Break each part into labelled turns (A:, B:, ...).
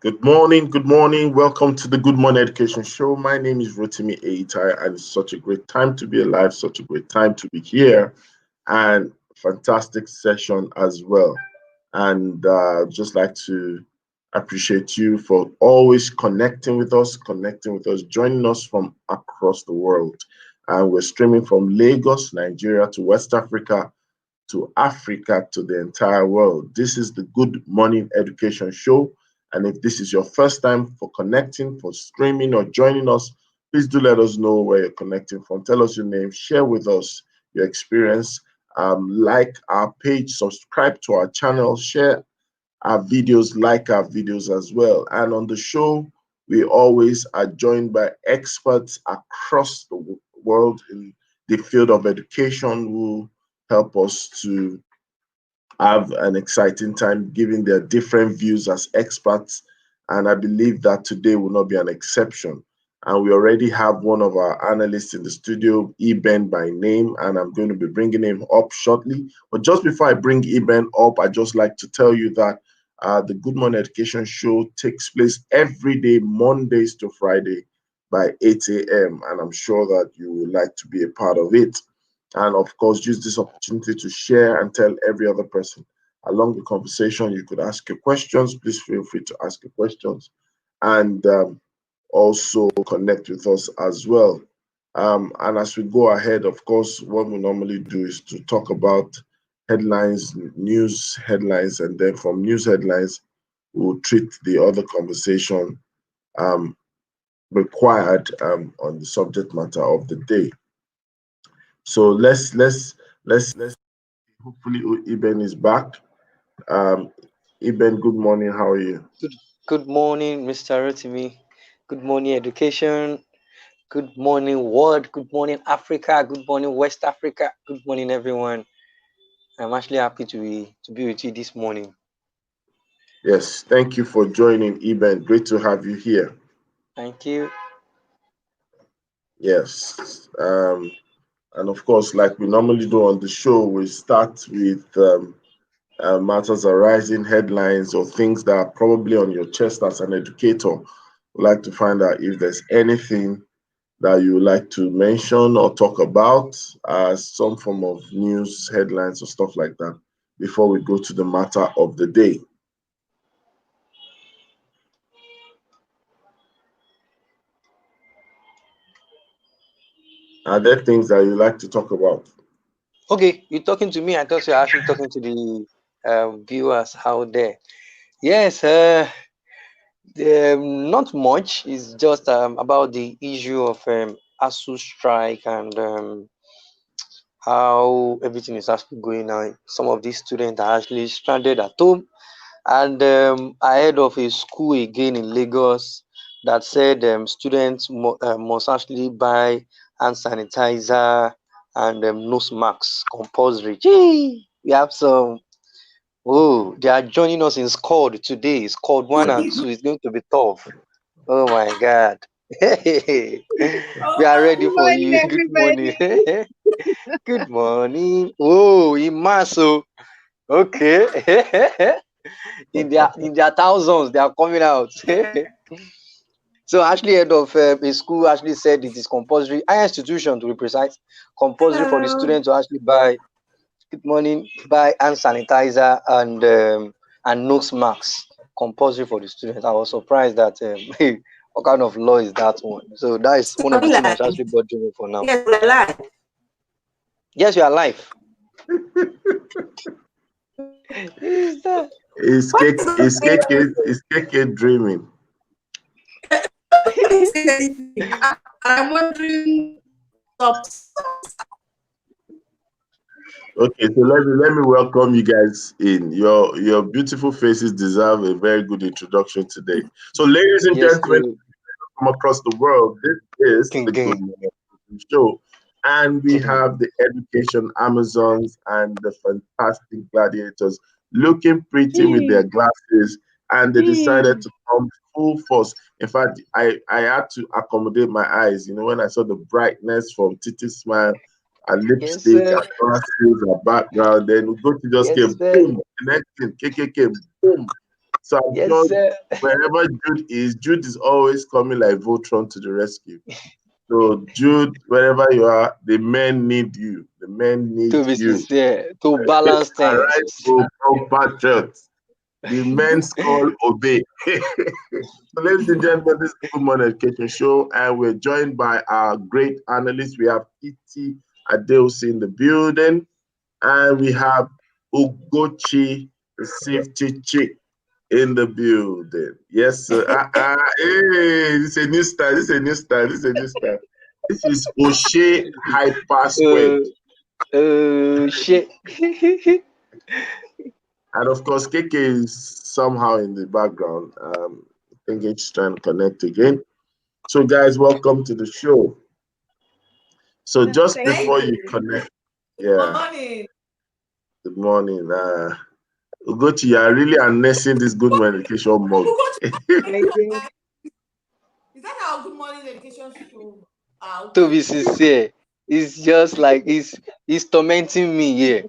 A: Good morning, good morning. Welcome to the Good Morning Education Show. My name is Rotimi Eitai, and it's such a great time to be alive, such a great time to be here, and fantastic session as well. And just like to appreciate you for always connecting with us, joining us from across the world. And we're streaming from Lagos, Nigeria to West Africa to Africa to the entire world. This is the Good Morning Education Show. And if this is your first time for connecting, for streaming, or joining us, please do let us know where you're connecting from. Tell us your name, share with us your experience, like our page, subscribe to our channel, share our videos, like our videos as well. And on the show, we always are joined by experts across the world in the field of education who help us to have an exciting time giving their different views as experts. And I believe that today will not be an exception. And we already have one of our analysts in the studio, Eben by name, and I'm going to be bringing him up shortly. But just before I bring Eben up, I'd just like to tell you that the Good Morning Education Show takes place every day, Mondays to Friday by 8 a.m. And I'm sure that you would like to be a part of it. And of course, use this opportunity to share and tell every other person along the conversation. You could ask your questions. Please feel free to ask your questions and also connect with us as well. And as we go ahead, of course, what we normally do is to talk about headlines, news headlines, and then from news headlines, we'll treat the other conversation um, required on the subject matter of the day. So let's hopefully Eben is back. Um, Eben, good morning. How are you?
B: Good, good morning, Mr. Rotimi. Good morning, education. Good morning, world. Good morning, Africa. Good morning, West Africa. Good morning, everyone. I'm actually happy to be with you this morning.
A: Yes, thank you for joining, Eben. Great to have you here.
B: Thank you.
A: Yes. And of course, like we normally do on the show, we start with matters arising, headlines, or things that are probably on your chest as an educator. We'd like to find out if there's anything that you would like to mention or talk about as some form of news, headlines, or stuff like that before we go to the matter of the day. Are there things that you like to talk about?
B: Okay, you're talking to me. I thought you were actually talking to the viewers out there. Yes, not much. It's just about the issue of ASU strike and how everything is actually going on. Some of these students are actually stranded at home, and ahead of a school again in Lagos that said students must actually buy hand sanitizer and nose masks compulsory. Gee, we have some. Oh, they are joining us in squad today. Squad 1 and 2 is going to be tough. Oh my God. We are
C: Oh,
B: ready
C: good
B: for
C: morning,
B: you. Good morning.
C: everybody.
B: Good morning. Oh, Imaso. Okay. In their thousands, they are coming out. So actually, head of a school actually said it is compulsory. Higher institution to be precise, compulsory for the
C: Hello.
B: student to actually buy. Good morning. Buy hand sanitizer and nose masks. Compulsory for the student. I was surprised that what kind of law is that one? So that is
C: So
B: one
C: are
B: of
C: we
B: the things
C: live?
B: that's actually bothering me for now.
C: Yes, we're live.
B: Yes, you are live. Is that?
C: What is
A: Is KK dreaming?
C: nobody saying anything? I'm wondering what's up.
A: Okay, so let me welcome you guys in. Your beautiful faces deserve a very good introduction today. So, ladies and
B: Yes,
A: gentlemen
B: they
A: from across the world, this is
B: can
A: the Good
B: gain.
A: Morning Education Show, and we have the education Amazons and the fantastic gladiators looking pretty with their
C: Gee,
A: glasses, and they decided
C: gee.
A: to come full force. In fact, I had to accommodate my eyes. You know, when I saw the brightness from Titi's smile, a
B: Yes,
A: lipstick, a
B: sir.
A: glasses, a background, then we go to just get
B: Yes, sir.
A: boom, the next thing, KKK, boom. So I'm
B: Yes,
A: sure
B: sir.
A: wherever Jude is always coming like Voltron to the rescue. So Jude, wherever you are, the men need you. The men
B: To
A: need
B: be
A: you.
B: sincere, to balance things.
A: Arise, O compatriots. The men's call obey. So, ladies and gentlemen, this is the Good Morning Education Show, and we're joined by our great analysts. We have Iti Adeosi in the building, and we have Ugochi, the safety chick, in the building. Yes, sir. Hey, this is a new style. This is a new style. This is a new style. This is O'Shea Hyper Squared.
B: Shit.
A: And of course, KK is somehow in the background. I think he's trying to connect again. So, guys, welcome to the show. So, just
C: Thank
A: before you
C: you.
A: connect,
C: Good
A: yeah,
C: morning.
A: good morning. Ugochi, you are really harnessing this good morning education mode.
C: Thank you. Is that our good morning education show?
B: To
C: Okay.
B: be sincere, it's just like he's tormenting me here.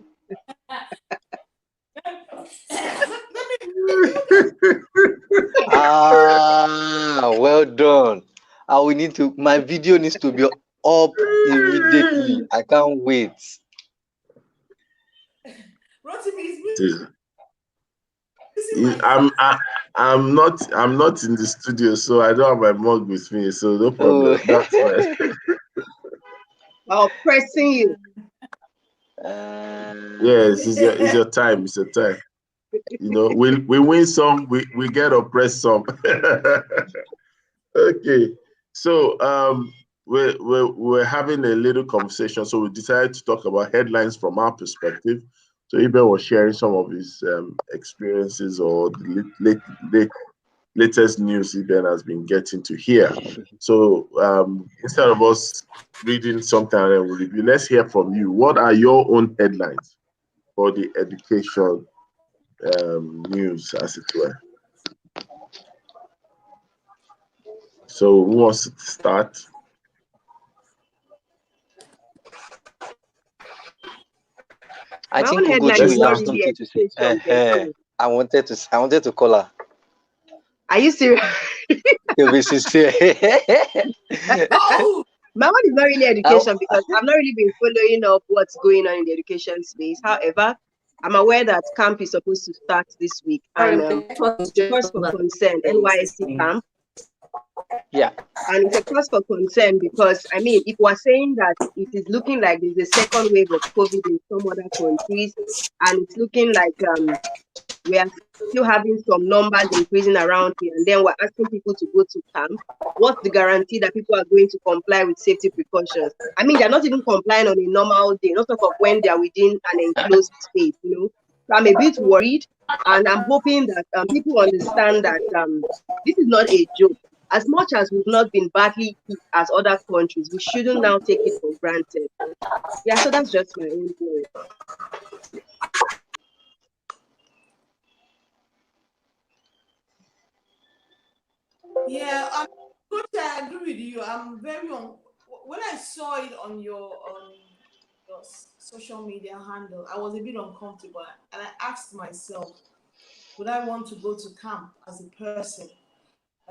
B: Well done. We need to. My video needs to be up immediately. I can't wait.
C: Rotimi is
A: See,
C: missing my
A: I'm not in the studio, so I don't have my mug with me, so no
B: Oh.
A: problem. That's fine.
D: Pressing you.
A: Yes, it's your time. It's your time. You know, we win some, we get oppressed some. Okay, so we're having a little conversation, so we decided to talk about headlines from our perspective. So Ibe was sharing some of his experiences or the latest news Ibe has been getting to hear. So instead of us reading something and then we'll review, let's hear from you. What are your own headlines for the education news, as it were? So who wants to start?
B: I
D: My
B: think
D: own headline
B: Ugochi
D: is
B: will
D: not
B: have
D: really
B: something to say.
D: education, but
B: I wanted to call her.
D: are you serious?
B: To be sincere.
C: oh
D: My own is not really
B: I-
D: education because I've not really been following up what's going on in the education space. However, I'm aware that camp is supposed to start this week, and it's a cause for concern. NYSC camp,
B: yeah.
D: and it's a cause for concern because I mean, if we're saying that it is looking like there's a second wave of COVID in some other countries, and it's looking like we are still having some numbers increasing around here, and then we're asking people to go to camp. What's the guarantee that people are going to comply with safety precautions? I mean, they're not even complying on a normal day, not talk of when they're within an enclosed space, you know. So I'm a bit worried, and I'm hoping that people understand that this is not a joke. As much as we've not been badly hit as other countries, we shouldn't now take it for granted. Yeah, so that's just my own point.
C: yeah, good. I agree with you. I'm very on. When I saw it on your social media handle, I was a bit uncomfortable, and I asked myself, would I want to go to camp as a person,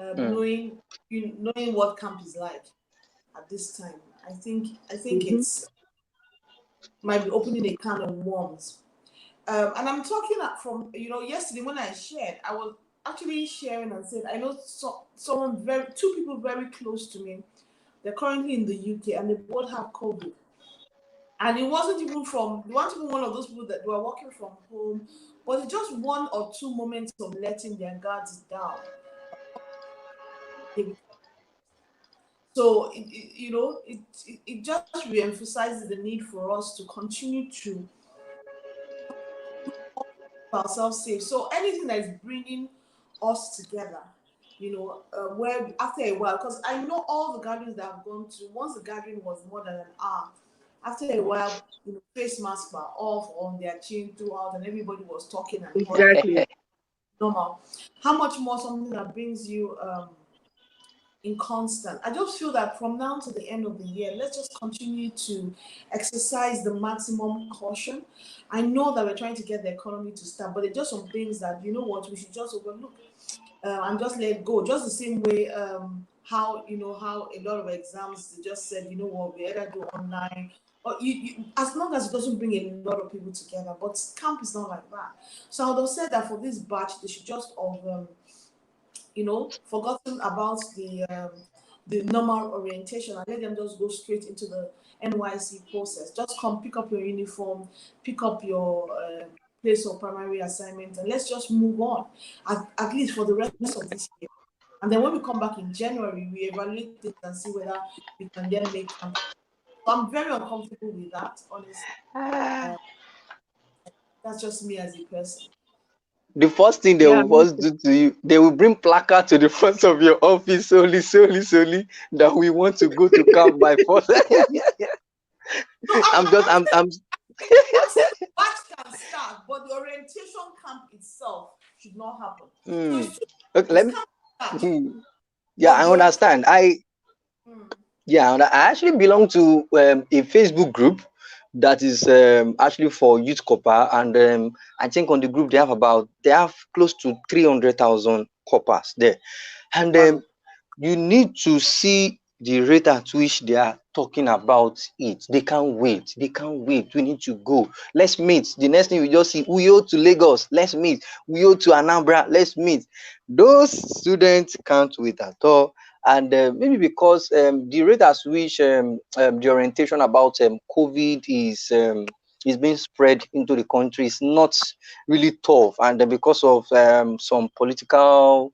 B: Mm.
C: knowing what camp is like at this time? I think
D: Mm-hmm.
C: it's might be opening a can of worms. And I'm talking from yesterday when I shared, I was actually sharing and said I know someone two people very close to me. They're currently in the UK and they both have COVID. And it wasn't even one of those people that were working from home, but it's just one or two moments of letting their guards down. So it just reemphasizes the need for us to continue to ourselves safe. So anything that is bringing us together, where after a while, because I know all the gatherings that I've gone to, once the gathering was more than an hour, after a while, face masks were off on their chin throughout, and everybody was talking and hugging.
D: Exactly.
C: Normal. How much more something that brings you in constant. I just feel that from now to the end of the year, let's just continue to exercise the maximum caution. I know that we're trying to get the economy to start, but there's just some things that, you know what, we should just overlook and just let go. Just the same way how, you know, how a lot of exams, they just said, you know what, we either do online or as long as it doesn't bring a lot of people together. But camp is not like that. So I would have said that for this batch, they should just you know, forgotten about the normal orientation and let them just go straight into the NYC process. Just come pick up your uniform, pick up your place of primary assignment, and let's just move on, at least for the rest of this year. And then when we come back in January, we evaluate it and see whether we can then make camp. So I'm very uncomfortable with that, honestly. That's just me as a person.
B: The first thing they
D: Yeah,
B: will first do to you, they will bring placard to the front of your office solely that we want to go to camp by force.
C: No, I'm saying batch can start, but the orientation camp itself should not happen. So it's
B: Okay, let me. Yeah, I understand. Yeah, and I actually belong to a Facebook group that is actually for youth copper, and I think on the group they have close to 300,000 coppers there, and you need to see the rate at which they are talking about it. They can't wait. They can't wait. We need to go. Let's meet. The next thing we just see, we owe to Lagos. Let's meet. We owe to Anambra. Let's meet. Those students can't wait at all. And maybe because the rate at which the orientation about COVID is being spread into the country is not really tough, and because of some political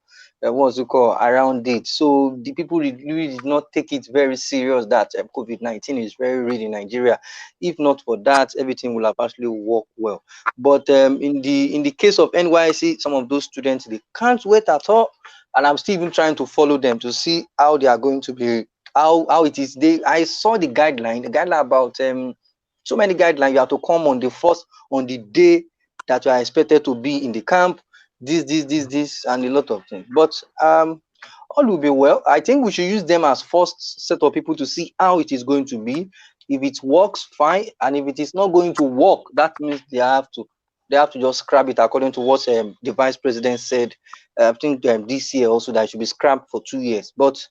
B: what's it called around it, so the people really did not take it very serious that COVID-19 is very real in Nigeria. If not for that, everything will have actually worked well. But in the case of NYC, some of those students, they can't wait at all, and I'm still even trying to follow them to see how they are going to be, how it is. I saw the guideline about so many guidelines. You have to come on the day that you are expected to be in the camp, this, and a lot of things. But all will be well. I think we should use them as first set of people to see how it is going to be. If it works, fine, and if it is not going to work, that means they have to just scrap it according to what the vice president said. I think this year also that it should be scrapped for 2 years. But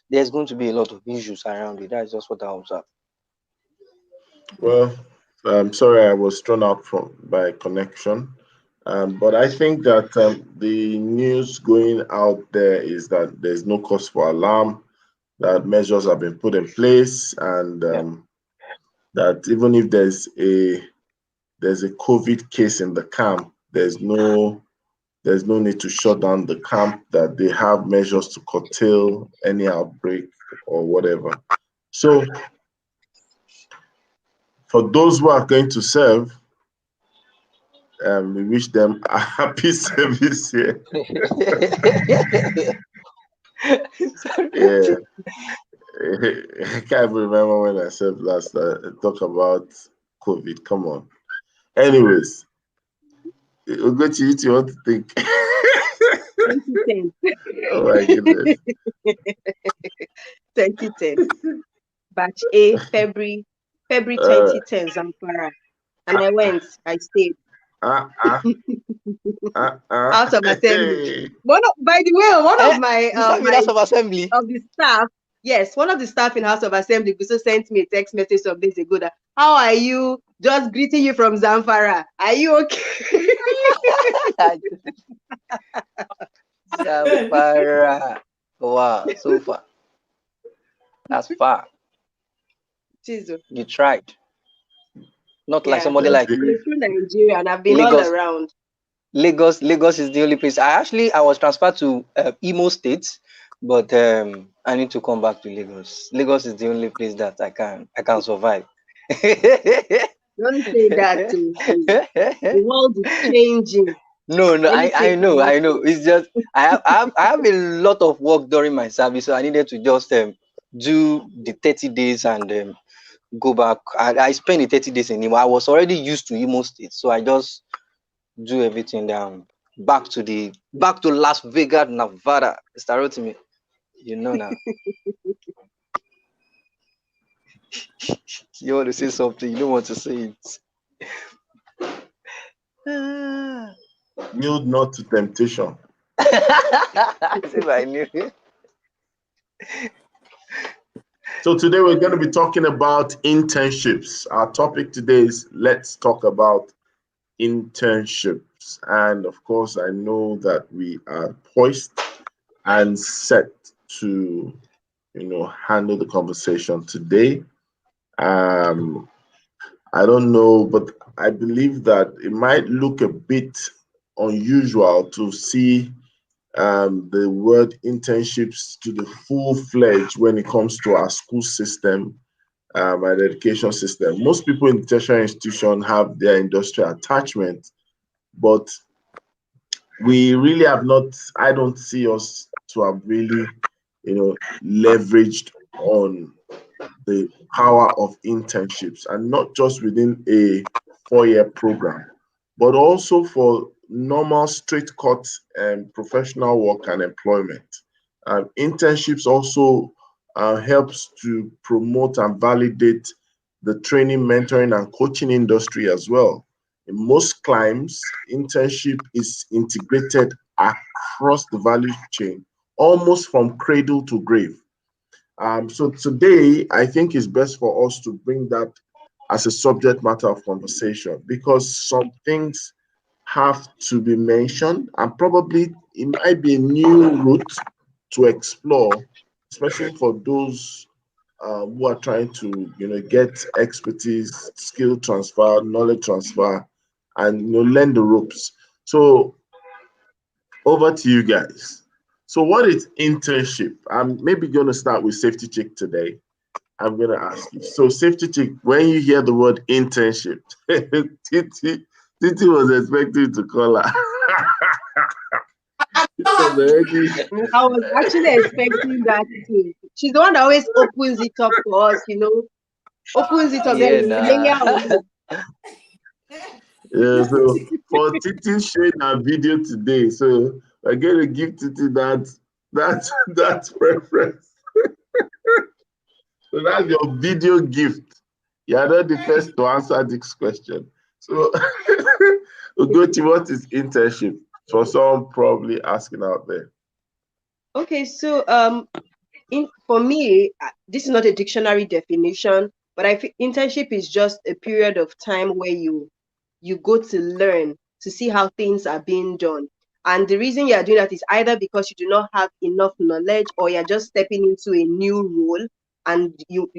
B: there's going to be a lot of issues around it. That's just what I observe.
A: Well, I'm sorry I was thrown out by connection. But I think that the news going out there is that there's no cause for alarm, that measures have been put in place, and that even if there's a COVID case in the camp, there's no need to shut down the camp, that they have measures to curtail any outbreak or whatever. So for those who are going to serve, we wish them a happy service here. Yeah. I can't remember when I said last. Talk about COVID. Come on. Anyways, we'll go to you. You want to think?
D: 2010.
A: Oh my goodness.
D: 2010. Batch A, February 2010, Zamfara. And I went. I stayed. House of Assembly.
A: Hey.
D: By the way, one of my
B: House of Assembly
D: of the staff. Yes, one of the staff in House of Assembly also sent me a text message some days ago that, how are you? Just greeting you from Zamfara. Are you okay?
B: Zamfara. Wow, so far. That's far.
D: Jesus.
B: You tried. Not like somebody
A: Yeah,
B: like
D: I'm a true Nigerian, and I've been
B: Lagos.
D: all around.
B: Lagos is the only place. I was transferred to Imo State, but I need to come back to Lagos. Lagos is the only place that I can survive.
D: Don't say that. The world is changing.
B: No, I know. It's just I have a lot of work during my service, so I needed to just do the 30 days and go back. I spent the 30 days in Imo. I was already used to Imo State, so I just do everything down back to Las Vegas, Nevada. Start with me. You know now. You want to say something, you don't want to say it.
A: Yield not to temptation.
B: As if I knew.
A: So today we're going to be talking about internships. Our topic today is let's talk about internships. And of course, I know that we are poised and set to, handle the conversation today. Um, I don't know, but I believe that it might look a bit unusual to see the word internships to the full fledged when it comes to our school system and education system. Most people in the tertiary institution have their industrial attachment, but we really have not, I don't see us to have really, leveraged on the power of internships, and not just within a 4-year program, but also for normal straight cut professional work and employment. Internships also helps to promote and validate the training, mentoring, and coaching industry as well. In most climes, internship is integrated across the value chain, almost from cradle to grave. So today, I think it's best for us to bring that as a subject matter of conversation, because some things have to be mentioned, and probably it might be a new route to explore, especially for those who are trying to, get expertise, skill transfer, knowledge transfer, and learn the ropes. So over to you guys. So what is internship? I'm maybe going to start with Safety Chick today. I'm going to ask you. So Safety Chick, when you hear the word internship, Titi was expecting to call her. It was already,
D: I was actually expecting that too. She's the one that always opens it up for us, opens it up, then
B: Yeah,
D: we layer on
B: nah.
D: it.
A: yeah, so for Titi showing her video today, so we're going to give Titi that preference. So that's your video gift. You are not the first to answer this question. So, Ugoti, what is internship? For some probably asking out there.
D: Okay, so for me, this is not a dictionary definition, but I think internship is just a period of time where you go to learn to see how things are being done. And the reason you are doing that is either because you do not have enough knowledge, or you're just stepping into a new role, and you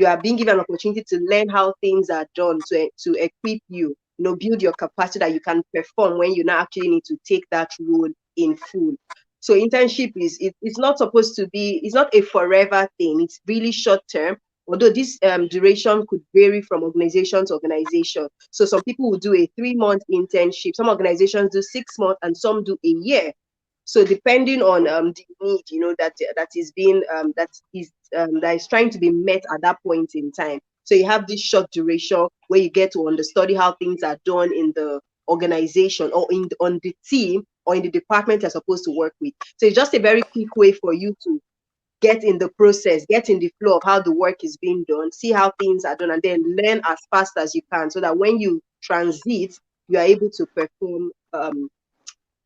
D: are being given an opportunity to learn how things are done to equip you, build your capacity that you can perform when you now actually need to take that role in full. So internship it's not supposed to be, it's not a forever thing. It's really short term, although this duration could vary from organization to organization. So some people will do a 3-month internship, some organizations do 6 months, and some do a year. So depending on the need, that is being that is trying to be met at that point in time. So you have this short duration where you get to understudy how things are done in the organization, or on the team, or in the department you're supposed to work with. So it's just a very quick way for you to get in the process, get in the flow of how the work is being done, see how things are done, and then learn as fast as you can, so that when you transit, you are able to perform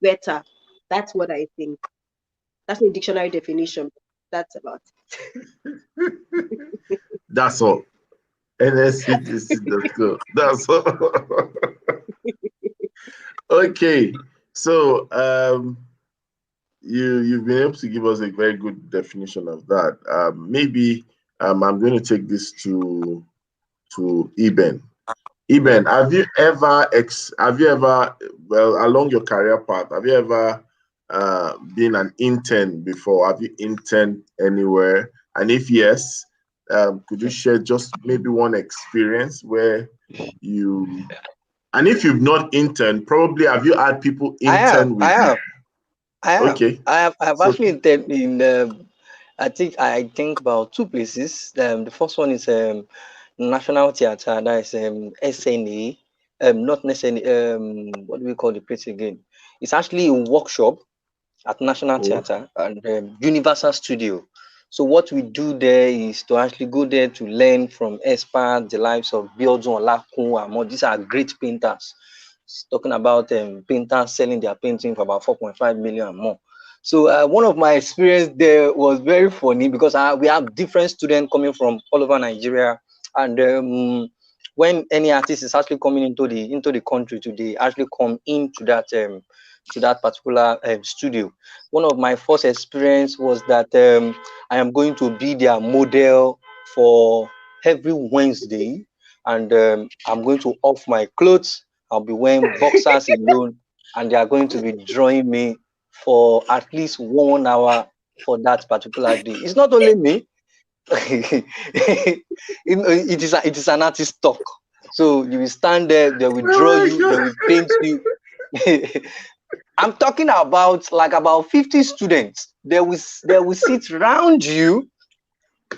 D: better. That's what I think. That's a dictionary definition. That's about
A: That's all. NSCTC.com. That's all. Okay. So you've been able to give us a very good definition of that. Maybe I'm going to take this to Eben. Eben, have you ever, well, along your career path, have you ever been an intern before? Have you interned anywhere? And if yes, could you share just maybe one experience where you, and if you've not interned, probably have you had people
B: I have,
A: intern
B: I
A: with you?
B: have, I have,
A: Okay.
B: I have
A: So
B: actually intended in. I think about 2 places. The first one is National Theatre. That is SNA. Not necessarily. What do we call the place again? It's actually a workshop at National
A: Oh,
B: Theatre and Universal Studio. So what we do there is to actually go there to learn from experts, the lives of Biodun Olakun and more. These are great painters. Talking about painters selling their painting for about 4.5 million and more. So one of my experience there was very funny because we have different students coming from all over Nigeria, and when any artist is actually coming into the country they actually come into that particular studio. One of my first experience was that I am going to be their model for every Wednesday, and I'm going to off my clothes. I'll be wearing boxers alone, and they are going to be drawing me for at least 1 hour for that particular day. It's not only me. It is an artist talk. So you will stand there, they will draw
A: oh
B: you, they
A: my
B: will paint you. I'm talking about like about 50 students. They will sit around you,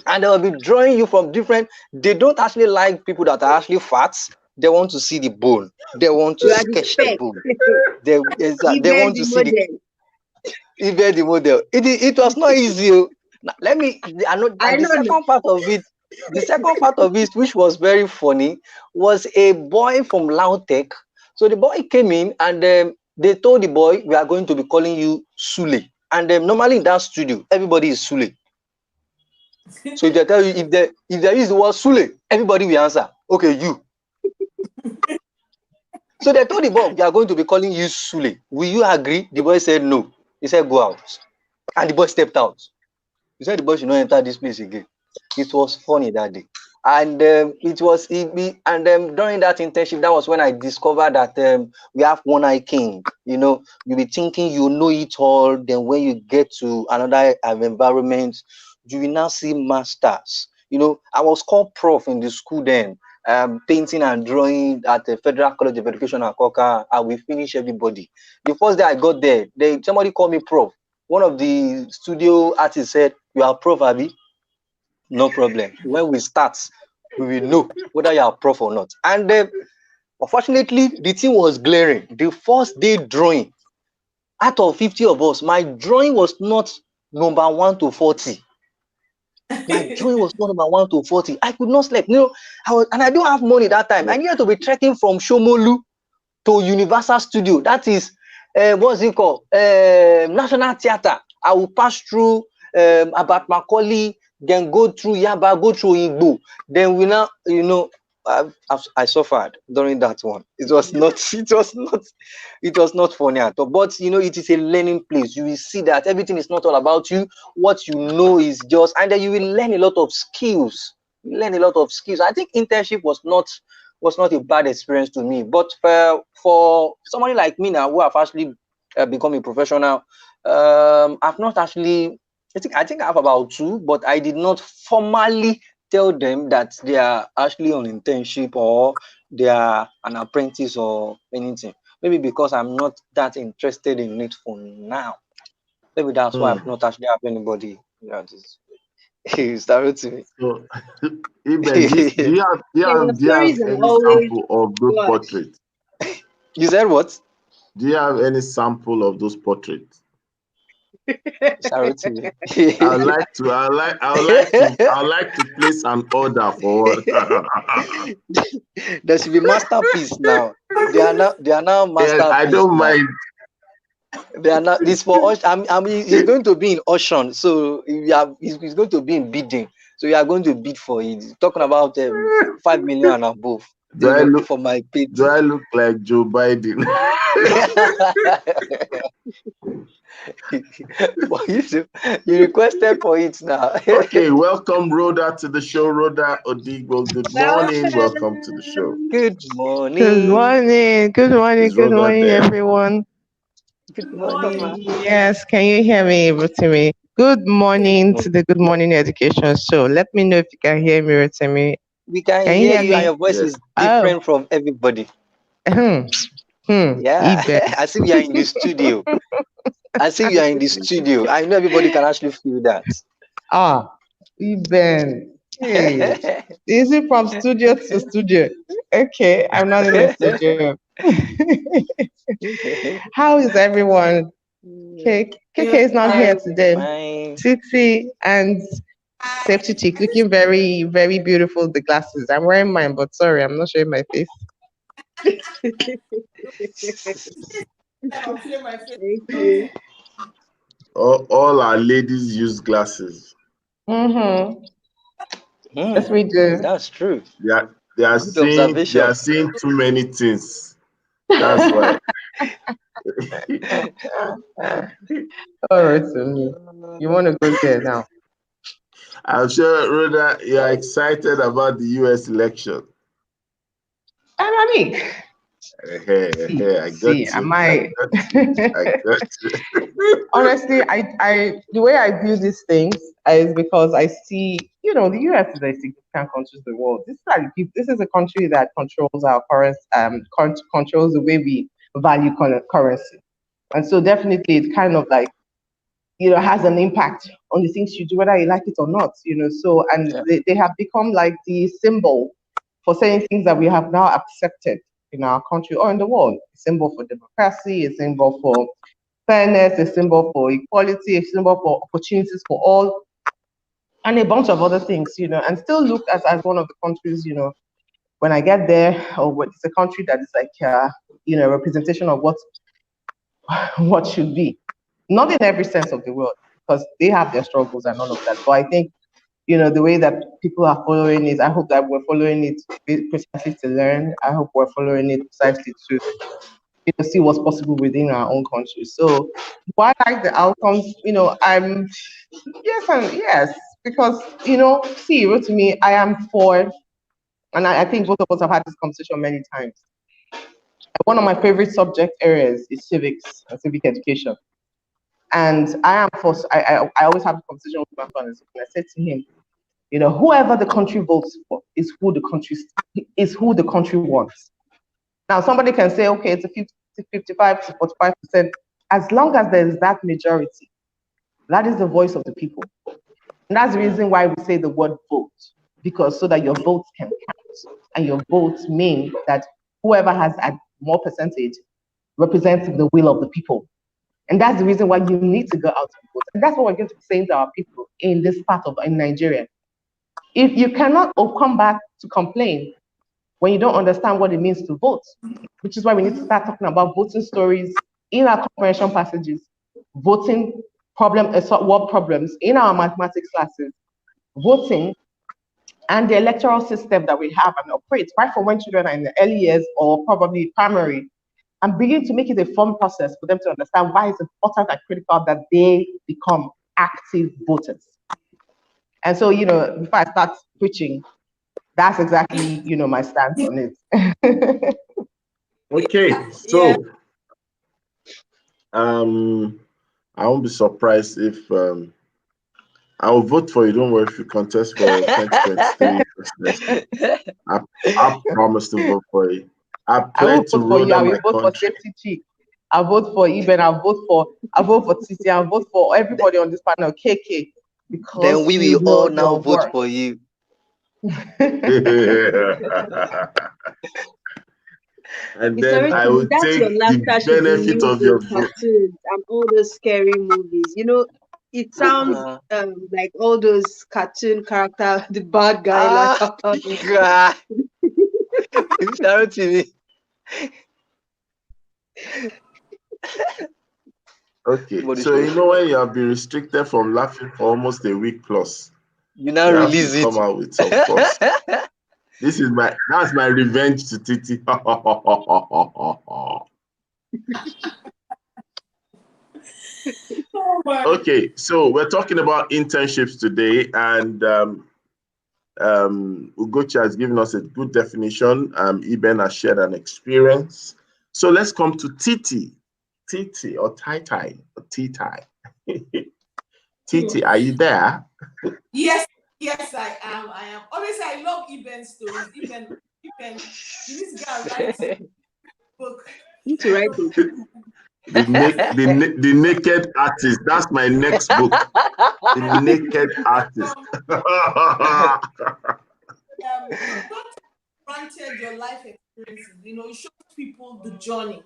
B: and they will be drawing you from different. They don't actually like people that are actually fat. They want to see the bone. They want to
D: You are the
B: sketch the
D: spec.
B: bone. They
D: Even
B: want to
D: the
B: see the
D: model.
B: even the model. It was not easy. Oh. Now, let me I know,
D: I
B: and the
D: know.
B: second part of it, which was very funny, was a boy from Lautech. So the boy came in, and they told the boy, we are going to be calling you Sule. And normally in that studio, everybody is Sule. So if they tell you, if there is the word Sule, everybody will answer, okay, you. So they told the boy, we are going to be calling you Sule. Will you agree? The boy said no. He said, go out. And the boy stepped out. He said the boy should not enter this place again. It was funny that day. And during that internship, that was when I discovered that we have one eye king. You'll be thinking you know it all. Then when you get to another environment, you will now see masters. I was called prof in the school then, painting and drawing at the Federal College of Education at Koka. I will finish everybody. The first day I got there, somebody called me prof. One of the studio artists said, you are prof, Abi? No problem. When we start, we will know whether you are prof or not. And unfortunately, the thing was glaring. The first day drawing, out of 50 of us, my drawing was not number 1 to 40. My drawing was not number 1 to 40. I could not sleep. I don't have money that time. I needed to be trekking from Shomolu to Universal Studio. That is, what's it called? National Theatre. I will pass through about Macaulay, then go through Yaba, go through Igbo. Then we now, I suffered during that one. It was not, funny at all. But it is a learning place. You will see that everything is not all about you. What you know is just, and then you will learn a lot of skills. I think internship was not a bad experience to me. But for somebody like me now, who have actually become a professional, I've not actually. I think I have about 2, but I did not formally tell them that they are actually on internship or they are an apprentice or anything. Maybe because I'm not that interested in it for now. Maybe that's why I've
A: God.
B: not actually have anybody. Started to me.
A: So, Iben, do you have do you
D: Your
A: have do you
D: stories
A: have
D: are
A: any
D: always
A: sample of those
D: good.
A: portraits?
B: You said what?
A: Do you have any sample of those portraits?
B: Started to me.
A: I'd like to. I would like to. I would like to place an order for.
B: There should be masterpiece now. They are now
A: Yeah, I
B: masterpiece
A: don't
B: now.
A: mind.
B: They are not. This for us. I mean, it's going to be in auction. So it's going to be in bidding. So you are going to bid for it. Talking about 5 million and above.
A: Do I look?
B: For my
A: Do
B: painting.
A: I look like Joe Biden?
B: But you requested for it now.
A: Okay, welcome Rhoda to the show. Rhoda Odigbo, good morning. Welcome to the show.
D: Welcome.
B: Good
E: Good
B: morning.
E: morning. Good morning.
A: Is
E: Good
A: Rhoda
E: morning,
A: there?
E: everyone.
B: Good
D: Welcome, ma.
B: morning.
E: Yes, can you hear me, Rotimi? Good
B: Good
E: morning to
B: morning.
E: the Good Morning Education Show. Let me know if you can hear me, Rotimi.
B: We can
E: Can you
B: hear
E: hear
B: you, and
E: me?
B: your voice
A: Yes.
B: is
E: Oh,
B: different from everybody.
E: hmm,
B: Yeah,
E: Ibe.
B: I see we are in the studio. I see you are in the studio. I know everybody can actually feel that.
E: Ah, Iben. Hey, is it from studio to studio? Okay, I'm not in the studio. How is everyone? KK is not here today.
B: Fine.
E: Titi and Safety Chick looking very, very beautiful with the glasses. I'm wearing mine, but sorry, I'm not showing my face.
C: I'm showing my face.
D: Okay.
A: All our ladies use glasses.
E: Mm-hmm. Yes,
B: Hmm.
E: we do.
B: That's true.
A: They are they are
B: Good
A: seeing they
B: observation.
A: are seeing too many things. That's why.
E: All right, to me. You want to go there now?
A: I'm sure, Rhoda, you are excited about the US election.
E: And I mean, see,
A: I got
E: see,
A: you.
E: am
A: I
E: I?
A: got you. I got you.
E: Honestly, the way I view these things is because I see, the US is a significant country in the world. This is a country that controls our currency, controls the way we value currency, and so definitely it's kind of like, has an impact on the things you do, whether you like it or not. So, and
B: Yeah.
E: they have become like the symbol for certain things that we have now accepted in our country or in the world. A symbol for democracy, a symbol for fairness, a symbol for equality, a symbol for opportunities for all, and a bunch of other things, and still look as one of the countries, when I get there, or when it's a country that is like, a representation of what should be. Not in every sense of the word, because they have their struggles and all of that. But I think, the way that people are following it, I hope that we're following it precisely to learn. I hope we're following it precisely to see what's possible within our own country. So, why I like the outcomes? I'm yes and yes because see, to me, I am for, and I think both of us have had this conversation many times. One of my favorite subject areas is civics and civic education, and I am for. I always have a conversation with my friends, and I said to him, whoever the country votes for is who the country wants. Now, somebody can say, okay, it's a 50, 55 to 45%. As long as there is that majority, that is the voice of the people. And that's the reason why we say the word vote, because so that your votes can count. And your votes mean that whoever has a more percentage represents the will of the people. And that's the reason why you need to go out and vote. And that's what we're going to be saying to our people in this part of in Nigeria. If you cannot come back to complain when you don't understand what it means to vote, which is why we need to start talking about voting stories in our comprehension passages, voting word problems in our mathematics classes, voting and the electoral system that we have and operates right from when children are in the early years or probably primary, and begin to make it a fun process for them to understand why it's important and critical that they become active voters. And so, before I start preaching, that's exactly, my stance on it.
A: Okay,
C: Yeah.
A: so um, I won't be surprised if I will vote for you. Don't worry if you contest for 2023 presidency. I, I promise to vote for you. I
E: I will
A: pledge to
E: vote for
A: rule
E: you. I
A: out
E: will
A: my
E: vote for
A: country.
E: Safety Chick. I'll vote for Eben. I'll vote for Titi. I'll vote for everybody on this panel, KK,
B: Then
E: because
B: we
E: you
B: will
E: know
B: all now
E: your
B: vote
E: worth.
B: for you.
A: And then
D: Sorry
A: I
D: to me,
A: will
D: that your
A: take the
D: laughter should be
A: benefit
D: used
A: of your
D: in
A: vote.
D: cartoons and all those scary movies. It sounds
B: Uh,
D: like all those cartoon character, the bad guy
B: ah,
D: laughter.
B: God. Shout to me.
A: Okay,
B: Body
A: so
B: show.
A: you know when you have been restricted from laughing for almost a week plus,
B: You now
A: you have to
B: release
A: come
B: it.
A: out with some first. That's my revenge to Titi.
C: Oh my.
A: Okay, so we're talking about internships today, and Ugochi has given us a good definition. Eben has shared an experience. So let's come to Titi. Titi or Tai Tai or Titai. Titi, are you there?
C: Yes, yes, I am. I am. Honestly, I love Eben stories. Eben, you need to go and write book.
D: Need to write a book.
A: The naked artist. That's my next book. The naked artist.
C: Um, you don't take granted your life experiences. It shows people the journey,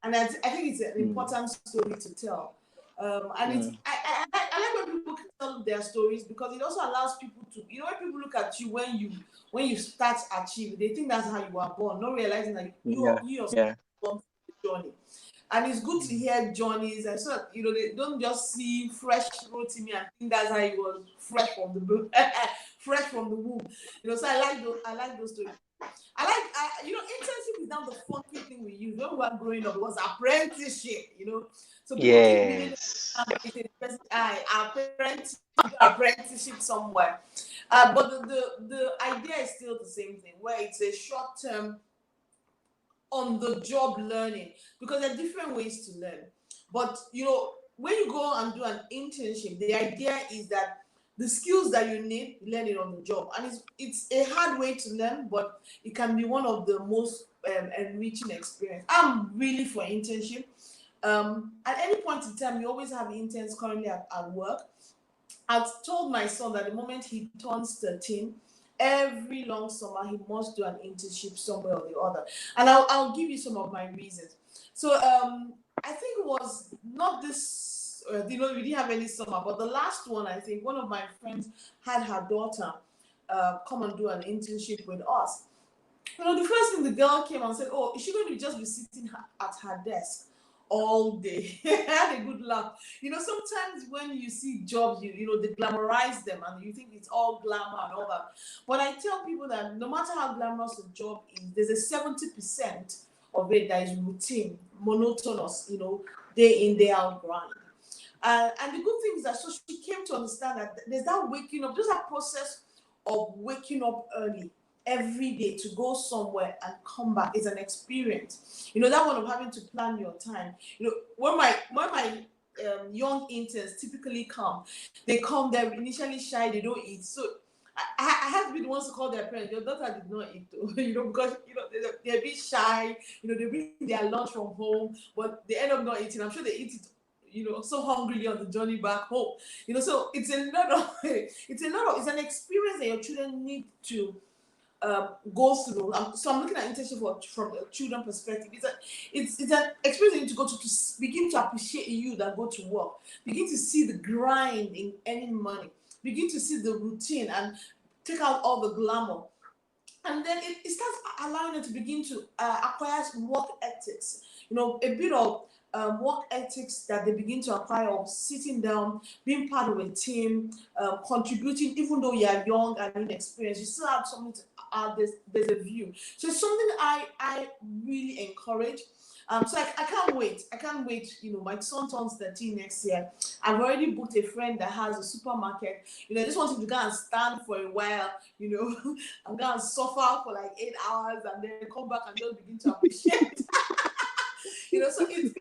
C: and I think it's an
B: Hmm.
C: important story to tell. And it's I like when people can tell their stories, because it also allows people to, when people look at you when you start achieving, they think that's how you were born, not realizing that you yourself
B: Yeah.
C: born through the journey. And it's good to hear journeys, and so that, they don't just see fresh Rotimi and think that's how he was fresh from the fresh from the womb. So I like those stories. Internship is now the funky thing we use. When we were growing up, it was apprenticeship, So people keep meaning
B: Yes.
C: apprenticeship somewhere. But the idea is still the same thing, where it's a short term on the job learning, because there are different ways to learn. But when you go and do an internship, the idea is that the skills that you need, you learn it on the job. And it's a hard way to learn, but it can be one of the most enriching experience. I'm really for internship. At any point in time, you always have interns currently at work. I've told my son that the moment he turns 13, every long summer he must do an internship somewhere or the other. And I'll give you some of my reasons. So I think it was not this, we didn't have any summer, but the last one, I think one of my friends had her daughter come and do an internship with us. The first thing, the girl came and said, "Oh, is she going to just be sitting at her desk all day?" I had a good laugh. Sometimes when you see jobs, they glamorize them and you think it's all glamour and all that. But I tell people that no matter how glamorous a job is, there's a 70% of it that is routine, monotonous, day in, day out grind. And the good thing is that, so she came to understand that there's that waking up, there's that process of waking up early every day to go somewhere and come back is an experience. That one of having to plan your time. When my young interns typically come, they're initially shy, they don't eat. So I have to be the ones to call their parents. Your daughter did not eat, though, because they're a bit shy. They bring their lunch from home, but they end up not eating. I'm sure they eat it so hungrily on the journey back home. So it's it's an experience that your children need to go through. So I'm looking at internship from the children perspective. It's an experience you need to go to begin to appreciate you that go to work. Begin to see the grind in earning money. Begin to see the routine and take out all the glamour. And then it starts allowing them to begin to acquire work ethics. A bit of work ethics that they begin to acquire of sitting down, being part of a team, contributing, even though you are young and inexperienced, you still have something to add. There's a view. So it's something I really encourage. So I can't wait. I can't wait. My son turns 13 next year. I've already booked a friend that has a supermarket. I just want him to go and stand for a while. I'm going to suffer for like 8 hours and then come back and just begin to appreciate. So it's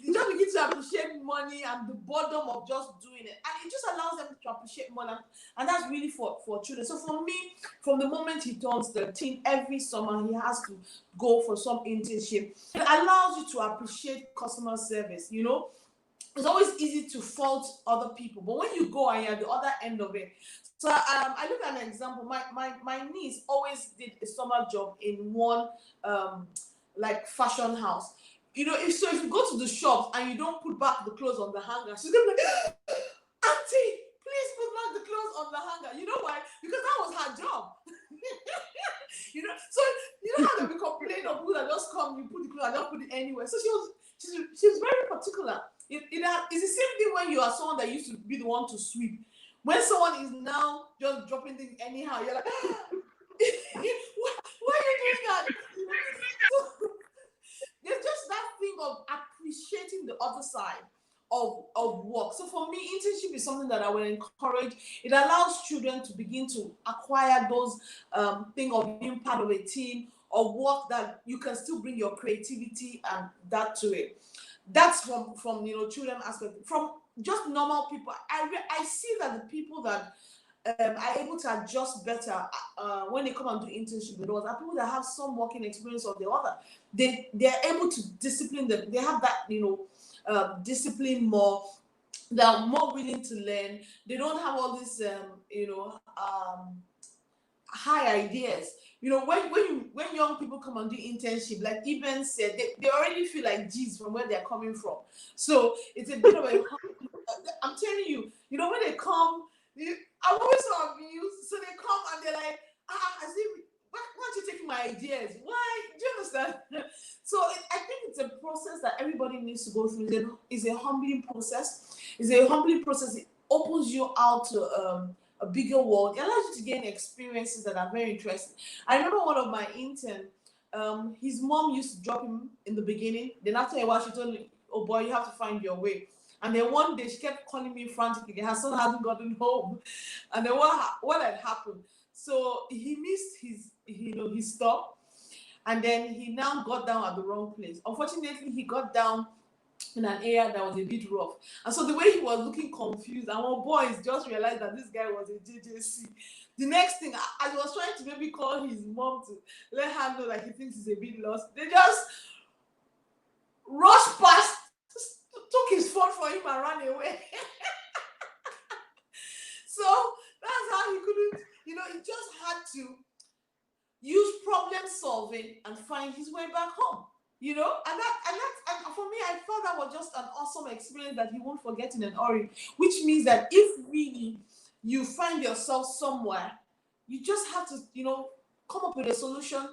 C: you just begin to appreciate money and the boredom of just doing it, and it just allows them to appreciate money, and that's really for children. So for me, from the moment he turns 13, every summer he has to go for some internship. It allows you to appreciate customer service. It's always easy to fault other people, but when you go and you're at the other end of it. So I look at an example. My niece always did a summer job in one like fashion house. If you go to the shops and you don't put back the clothes on the hanger, she's gonna be like, "Auntie, please put back the clothes on the hanger." You know why? Because that was her job. So how they will complain of people that just come, you put the clothes and don't put it anywhere. So she's very particular. It's the same thing when you are someone that used to be the one to sweep. When someone is now just dropping things anyhow, you're like, why are you doing that? There's just that thing of appreciating the other side of work. So for me, internship is something that I will encourage. It allows children to begin to acquire those thing of being part of a team, of work that you can still bring your creativity and that to it. That's from children aspect. From just normal people, I see that the people that are able to adjust better when they come and do internship with us are people that have some working experience of the other. They're able to discipline them. They have that discipline more. They are more willing to learn. They don't have all this high ideas. You know, when young people come and do internship, like Eben said, they already feel like G's from where they're coming from. So it's a bit of a, I'm telling you, you know, when they come, I'm always so amused. So they come and they're like, as if, why aren't you taking my ideas? Why? Do you understand? So I think it's a process that everybody needs to go through. It's a humbling process. It's a humbling process. It opens you out to a bigger world. It allows you to gain experiences that are very interesting. I remember one of my intern, his mom used to drop him in the beginning. Then after a while, she told me, "Oh boy, you have to find your way." And then one day she kept calling me frantically. Her son hadn't gotten home, and then what had happened? So he missed his stop, and then he now got down at the wrong place. Unfortunately, he got down in an area that was a bit rough. And so the way he was looking confused, and our boys just realized that this guy was a JJC. The next thing, I was trying to maybe call his mom to let her know that he thinks he's a bit lost. They just rushed past, took his phone for him and ran away. So that's how he couldn't, he just had to use problem solving and find his way back home. And for me, I felt that was just an awesome experience that he won't forget in an hurry. Which means that if really you find yourself somewhere, you just have to, come up with a solution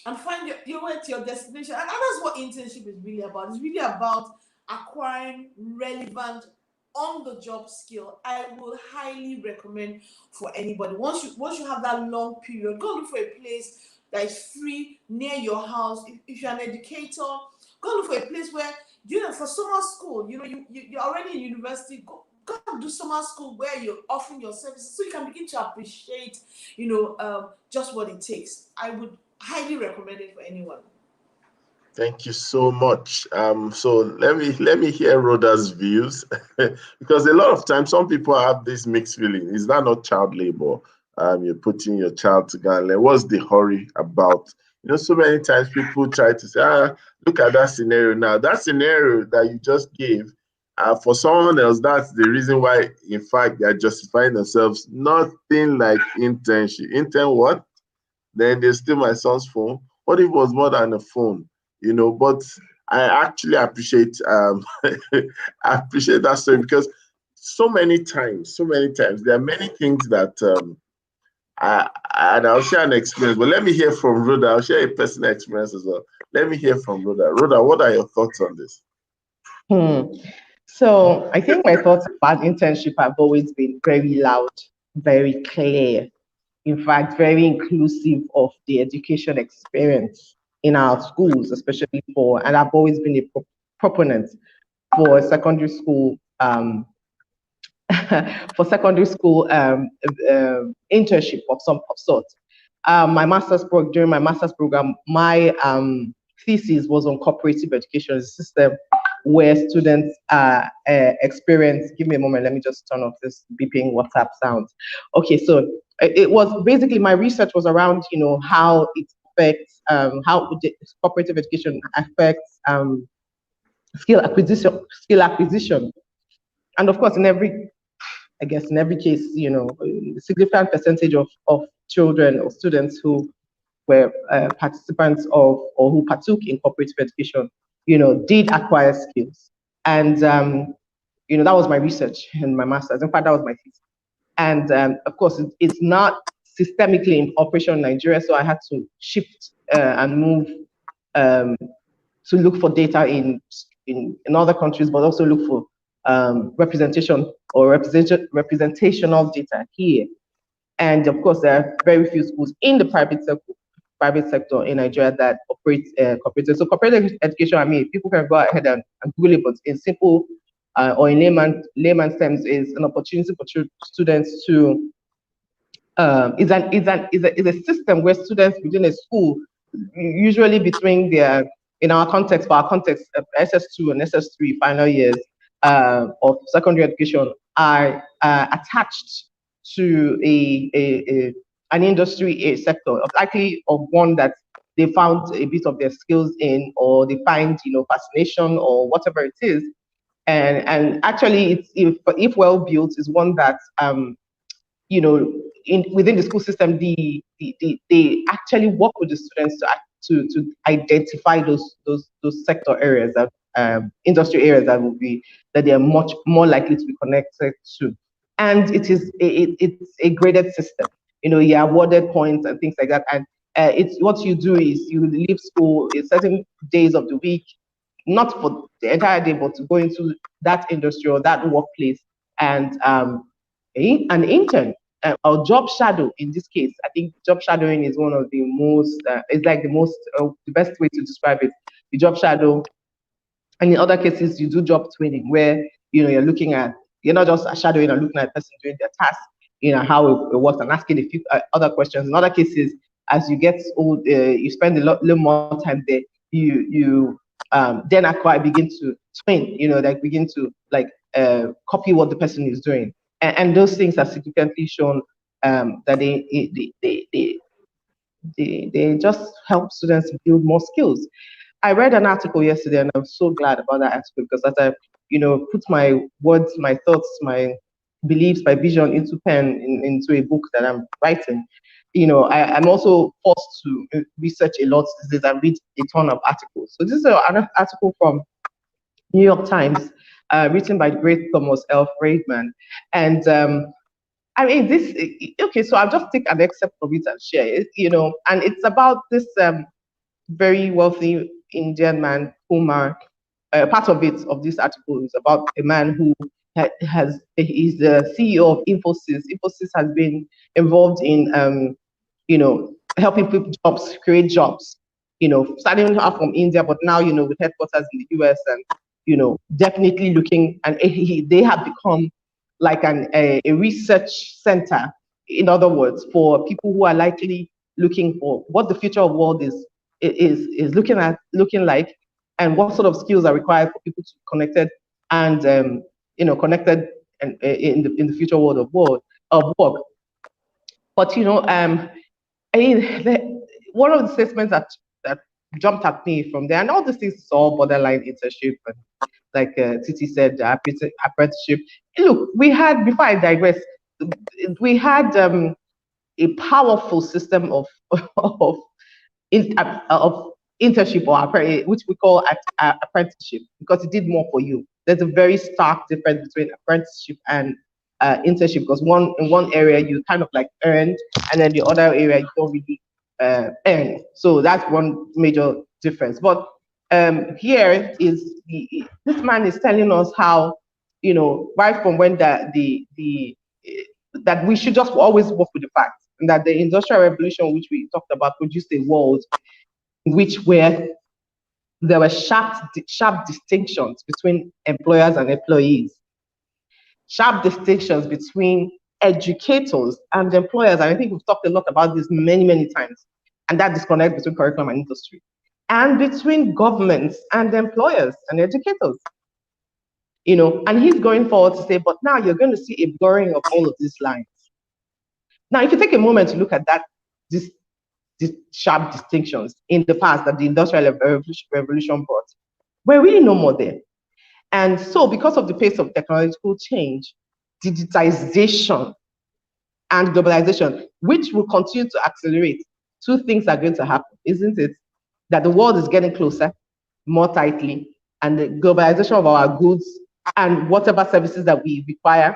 C: and find your way to your destination. And that's what internship is really about. It's really about acquiring relevant on-the-job skill. I will highly recommend for anybody. Once you have that long period, go look for a place that is free near your house. If you're an educator, go look for a place where for summer school. You're already in university. Go and do summer school where you're offering your services, so you can begin to appreciate, just what it takes. I would highly recommend it for anyone.
A: Thank you so much. So let me hear Rhoda's views because a lot of times some people have this mixed feeling. Is that not child labor? You're putting your child to go and learn. What's the hurry about? So many times people try to say, look at that scenario now. That scenario that you just gave, for someone else, that's the reason why, in fact, they're justifying themselves. Nothing like internship. Intern what? Then they steal my son's phone. What if it was more than a phone? But I actually appreciate I appreciate that story because so many times there are many things that and I'll share an experience, but let me hear from Rhoda. I'll share a personal experience as well. Let me hear from Rhoda. Rhoda, what are your thoughts on this?
E: So I think my thoughts about internship have always been very loud, very clear, in fact, very inclusive of the education experience in our schools, especially and I've always been a proponent for secondary school, internship of some sort. During my master's program, my thesis was on cooperative education system, where students experience. Give me a moment. Let me just turn off this beeping WhatsApp sound. Okay, so it was basically my research was around how it affects how cooperative education affects skill acquisition, and of course in every case, a significant percentage of children or students who were participants of or who partook in cooperative education, did acquire skills. And, that was my research in my master's. In fact, that was my thesis. And of course, it's not systemically in operation in Nigeria, so I had to shift and move to look for data in other countries, but also look for representation or representational data here. And of course, there are very few schools in the private sector in Nigeria that operate cooperative. So cooperative education, people can go ahead and Google it, but in simple or in layman's terms, is an opportunity for students to is a system where students within a school, usually between in our context, SS2 and SS3 final years of secondary education, are attached to an industry sector, likely of one that they found a bit of their skills in, or they find fascination or whatever it is, and actually it's if well built is one that within the school system, they actually work with the students to identify those sector areas that industry areas that will be that they are much more likely to be connected to, and it's a graded system. You are awarded points and things like that, and it's what you do is you leave school in certain days of the week, not for the entire day, but to go into that industry or that workplace and an intern or job shadow. In this case, I think job shadowing is one of the most, it's like the best way to describe it. The job shadow, and in other cases, you do job training where you're not just shadowing and looking at the person doing their task, how it works and asking a few other questions. In other cases, as you get old, you spend little more time there. You then acquire begin to train. Like begin to like copy what the person is doing, and those things are significantly shown that they just help students build more skills. I read an article yesterday, and I'm so glad about that article because as I, put my words, my thoughts, my beliefs, my vision into pen into a book that I'm writing, I'm also forced to research a lot these days and read a ton of articles. So this is an article from New York Times, written by the great Thomas L. Friedman, and I mean, okay, so I'll just take an excerpt from it and share it, and it's about this very wealthy Indian man, Kumar. Part of this article is about a man who he's the CEO of Infosys. Infosys has been involved in, helping people jobs, create jobs, starting out from India, but now, with headquarters in the US and, definitely looking, and they have become like a research center, in other words, for people who are likely looking for what the future of world is looking like, and what sort of skills are required for people to be connected and connected and in the future world of work. But I mean, one of the statements that jumped at me from there, and all these things is all borderline internship, and like Titi said, apprenticeship. Look, we had, before I digress, we had a powerful system of of internship or which we call apprenticeship, because it did more for you. There's a very stark difference between apprenticeship and internship, because in one area you kind of like earned, and then the other area you don't really earn. So that's one major difference. But here is this man is telling us how, right from when that we should just always work with the facts, and that the industrial revolution, which we talked about, produced a world in which where there were sharp distinctions between employers and employees, sharp distinctions between educators and employers. And I think we've talked a lot about this many times, and that disconnect between curriculum and industry, and between governments and employers and educators. And he's going forward to say, but now you're going to see a blurring of all of these lines. Now, if you take a moment to look at these sharp distinctions in the past that the Industrial Revolution brought, we're really no more there. And so, because of the pace of technological change, digitization and globalization, which will continue to accelerate, two things are going to happen, isn't it? That the world is getting closer, more tightly, and the globalization of our goods and whatever services that we require,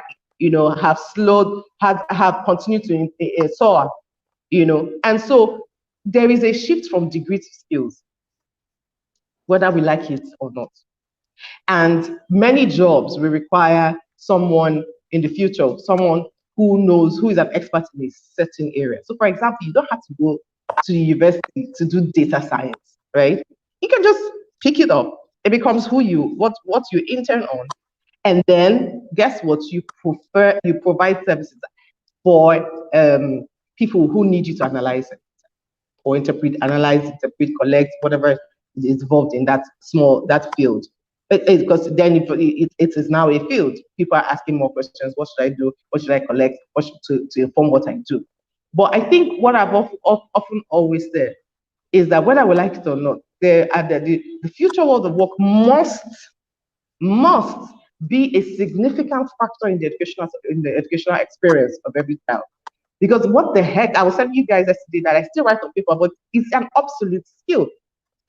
E: have slowed, have continued to soar, and so there is a shift from degree to skills, whether we like it or not. And many jobs will require someone in the future, someone who is an expert in a certain area. So, for example, you don't have to go to the university to do data science, right? You can just pick it up. It becomes what you intern on. And then guess what? You provide services for people who need you to analyze it or analyze, interpret, collect, whatever is involved in that field. Because then it is now a field. People are asking more questions. What should I do? What should I collect? To inform what I do? But I think what I've often always said is that whether we like it or not, the future world of work must be a significant factor in the educational experience of every child. Because what the heck, I was telling you guys yesterday that I still write on paper, but it's an obsolete skill.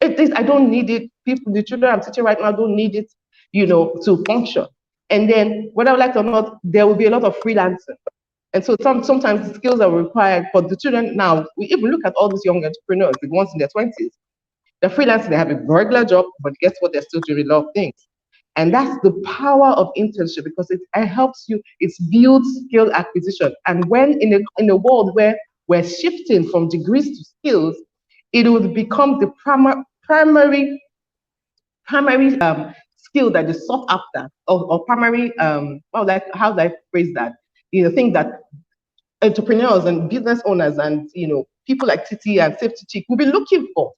E: It is, I don't need it. People, the children I'm teaching right now don't need it, to function. And then, whether I like it or not, there will be a lot of freelancing. And so sometimes the skills are required for the children now. We even look at all these young entrepreneurs, the ones in their 20s, they're freelancing, they have a regular job, but guess what? They're still doing a lot of things. And that's the power of internship because it helps you, it builds skill acquisition. And when in a world where we're shifting from degrees to skills, it would become the primary skill that is sought after, or primary how do I phrase that? Thing that entrepreneurs and business owners and people like Titi and Safety Chick will be looking for.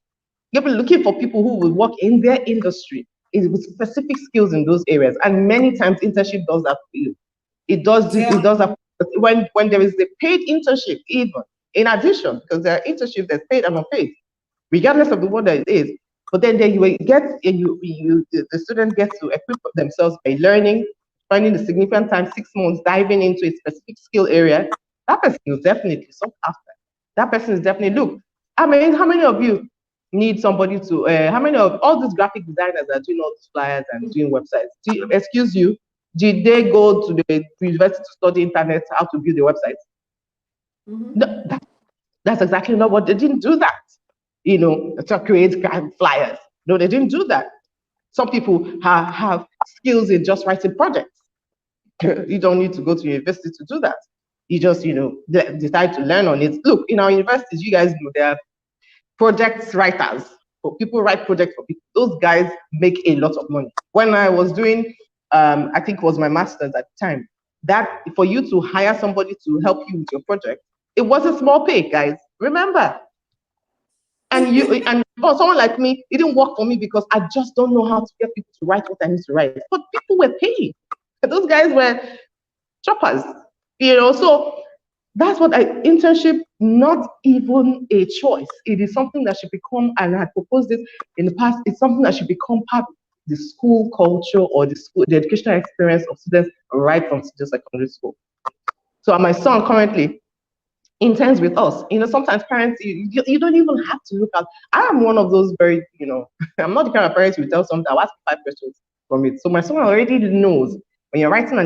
E: You'll be looking for people who will work in their industry with specific skills in those areas. And many times internship does that for you. It does
C: Yeah.
E: it does that when there is a paid internship, even in addition, because there are internships that's paid and unpaid, regardless of the one that it is. But then you will get the student gets to equip themselves by learning, spending a significant time, 6 months, diving into a specific skill area. That person is definitely sought after. That person is definitely look. I mean, how many of you need somebody to? How many of all these graphic designers are doing all these flyers and doing websites? Excuse you, did they go to the university to study internet how to build a website?
C: Mm-hmm.
E: No, that's exactly not what they didn't do that. To create flyers. No, they didn't do that. Some people have skills in just writing projects. You don't need to go to university to do that. You just, decide to learn on it. Look, in our universities, you guys know there are project writers. So people write projects for people. Those guys make a lot of money. When I was doing, I think it was my master's at the time, that for you to hire somebody to help you with your project, it was a small pay, guys. Remember, and someone like me, it didn't work for me because I just don't know how to get people to write what I need to write. But people were paying. Those guys were choppers, So that's what internship, not even a choice. It is something that should become, and I had proposed this in the past, it's something that should become part of the school culture or the educational experience of students right from senior secondary school. So my son currently interns with us. Sometimes parents, you don't even have to look at. I am one of those very, I'm not the kind of parents who tell something, I'll ask 5 questions from it. So my son already knows when you're writing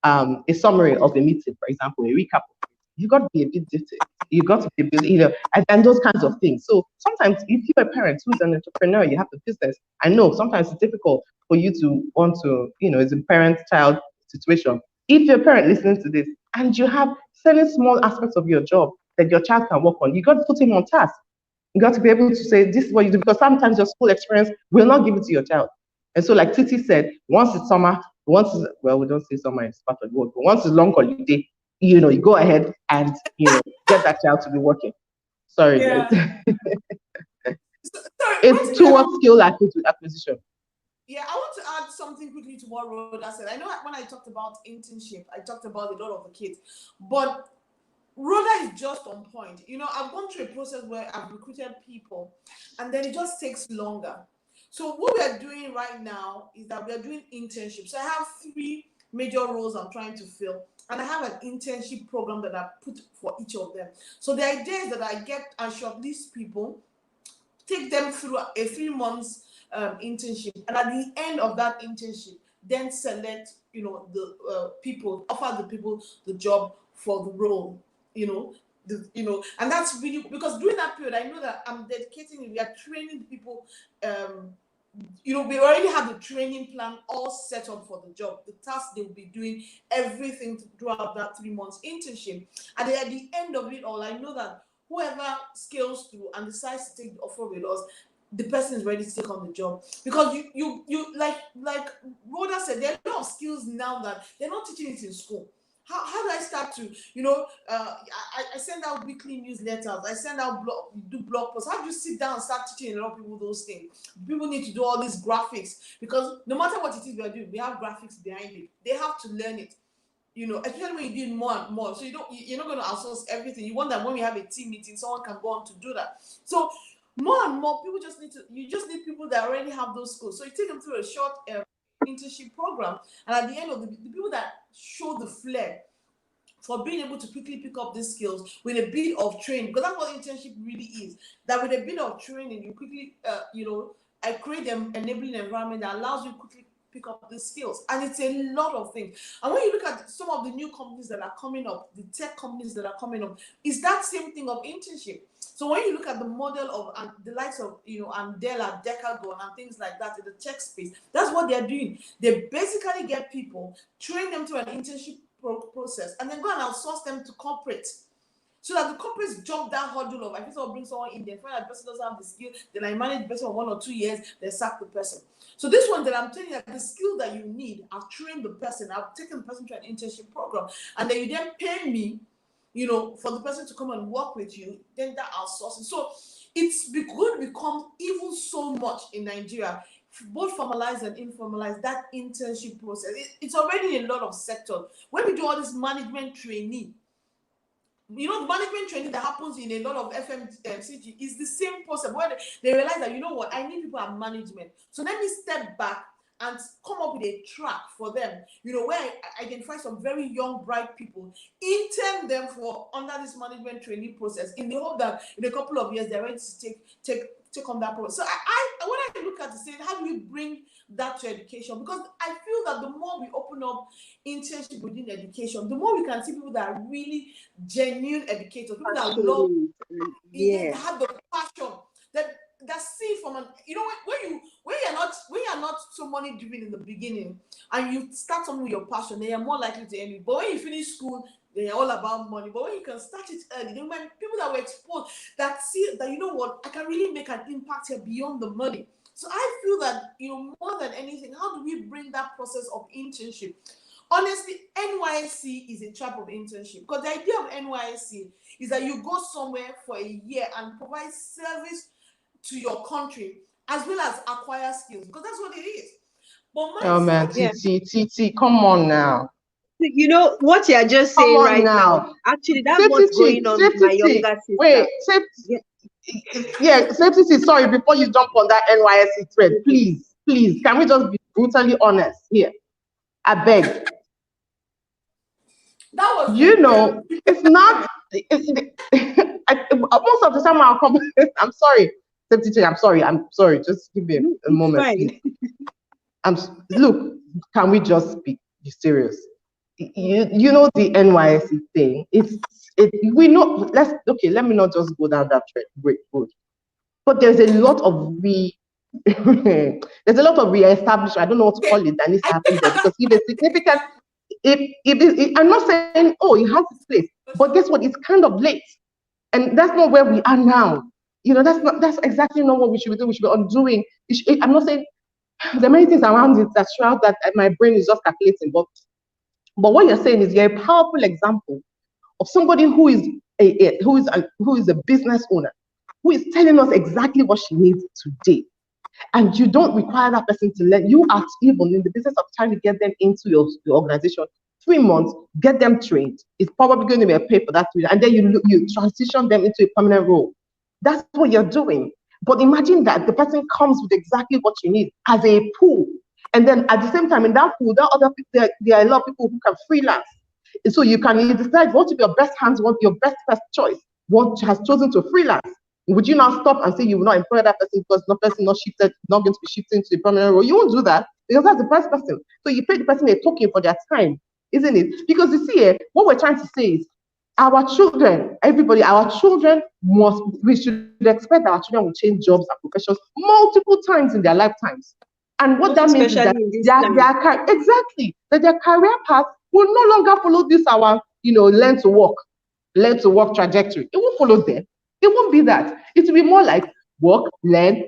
E: a summary of a meeting, for example, a recap, you got to be a bit detailed. You got to be a bit, and those kinds of things. So sometimes if you're a parent who's an entrepreneur, you have a business. I know sometimes it's difficult for you to want to, it's a parent-child situation. If you're a parent listening to this and you have certain small aspects of your job that your child can work on, you got to put him on task. You got to be able to say, this is what you do, because sometimes your school experience will not give it to your child. And so, like Titi said, once it's summer, we don't say summer is part of the work, but once it's long holiday, you go ahead and, get that child to be working. Sorry,
C: Yeah.
E: guys.
C: Sorry,
E: It's towards skill acquisition.
C: Yeah, I want to add something quickly to what Rhoda said. I know when I talked about internship, I talked about a lot of the kids, but Rhoda is just on point. I've gone through a process where I've recruited people, and then it just takes longer. So what we are doing right now is that we are doing internships. So I have 3 major roles I'm trying to fill, and I have an internship program that I put for each of them. So the idea is that I shortlist people, take them through a 3 months internship, and at the end of that internship, then select the people, offer the people the job for the role. And that's really because during that period, I know that I'm dedicating. We are training people. We already have the training plan all set up for the job, the tasks they will be doing, everything throughout that 3 months internship. And then at the end of it all, I know that whoever scales through and decides to take the offer with us, the person is ready to take on the job. Because you like Rhoda said, there are a lot of skills now that they're not teaching it in school. How do I start to, I send out weekly newsletters, I send out do blog posts. How do you sit down and start teaching a lot of people those things? People need to do all these graphics because no matter what it is we are doing, we have graphics behind it. They have to learn it. Especially when you do more and more. So you're not going to outsource everything. You want that when we have a team meeting, someone can go on to do that. So more and more people you just need people that already have those skills. So you take them through a short internship program, and at the end of the people that show the flair for being able to quickly pick up these skills with a bit of training, because that's what internship really is. That with a bit of training, you quickly, I create an enabling environment that allows you to quickly pick up the skills. And it's a lot of things. And when you look at some of the new companies that are coming up, the tech companies that are coming up, it's that same thing of internship. So when you look at the model of the likes of Andela, Decagon, and things like that in the tech space, that's what they're doing. They basically get people, train them to an internship process, and then go and outsource them to corporate. So that the corporates jump that hurdle of, I think I'll bring someone in there, find that the person doesn't have the skill, then I manage the person for 1 or 2 years, then sack the person. So this one that I'm telling you, the skill that you need, I've trained the person, I've taken the person to an internship program, and then you then pay me, for the person to come and work with you, then that outsourcing. So it's going to become even so much in Nigeria, both formalized and informalized, that internship process. It's already in a lot of sectors. When we do all this management training, the management training that happens in a lot of FMCG is the same process where they realize that, I need people at management. So let me step back and come up with a track for them, where I identify some very young, bright people, intern them for under this management training process in the hope that in a couple of years they're ready to take on that process. So when I look at it, saying how do we bring that to education? Because I feel that the more we open up internship within education, the more we can see people that are really genuine educators, people that love, that have the passion, that see from an, when you're not so money driven in the beginning and you start something with your passion, then you're more likely to end it. But when you finish school, they're all about money. But when you can start it early, then when people that were exposed, that see that, I can really make an impact here beyond the money. So I feel that, more than anything, how do we bring that process of internship? Honestly, NYSC is a type of internship, because the idea of NYSC is that you go somewhere for a year and provide service to your country as well as acquire skills, because that's what it is. But
E: Titi, come on now.
D: What you're just saying right now. Actually, that's what's going on with my younger sister.
E: Wait, Titi, sorry, before you jump on that NYSC thread, please, can we just be brutally honest here? I beg.
C: That was
E: it's not. Most of the time I'll come. I'm sorry, Titi, I'm sorry. Just give me a moment. Look, can we just be serious? The NYSC thing. We know. Let me not just go down that great road. But there's a lot of there's a lot of re-establishment. I don't know what to call it. That needs to happen there, because if it's significant, I'm not saying it has its place, but guess what? It's kind of late, and that's not where we are now. That's exactly not what we should be doing. We should be undoing. I'm not saying there are many things around it that show that my brain is just calculating, but what you're saying is you're a powerful example of somebody who is a business owner, who is telling us exactly what she needs today. And you don't require that person to learn. You are even in the business of trying to get them into your organization. 3 months, get them trained. It's probably going to be a pay for that, and then you transition them into a permanent role. That's what you're doing. But imagine that the person comes with exactly what you need as a pool. And then at the same time, in that pool, there are a lot of people who can freelance. So you decide what to be your best hands, what your best first choice, what has chosen to freelance. Would you now stop and say you will not employ that person because the person not going to be shifted into a permanent role? You won't do that, because that's the first person. So you pay the person a token for their time, isn't it? Because you see, what we're trying to say is our children, we should expect that our children will change jobs and professions multiple times in their lifetimes. And what that means is that their career path will no longer follow this learn to work trajectory. It won't follow them. It won't be that. It will be more like work, learn,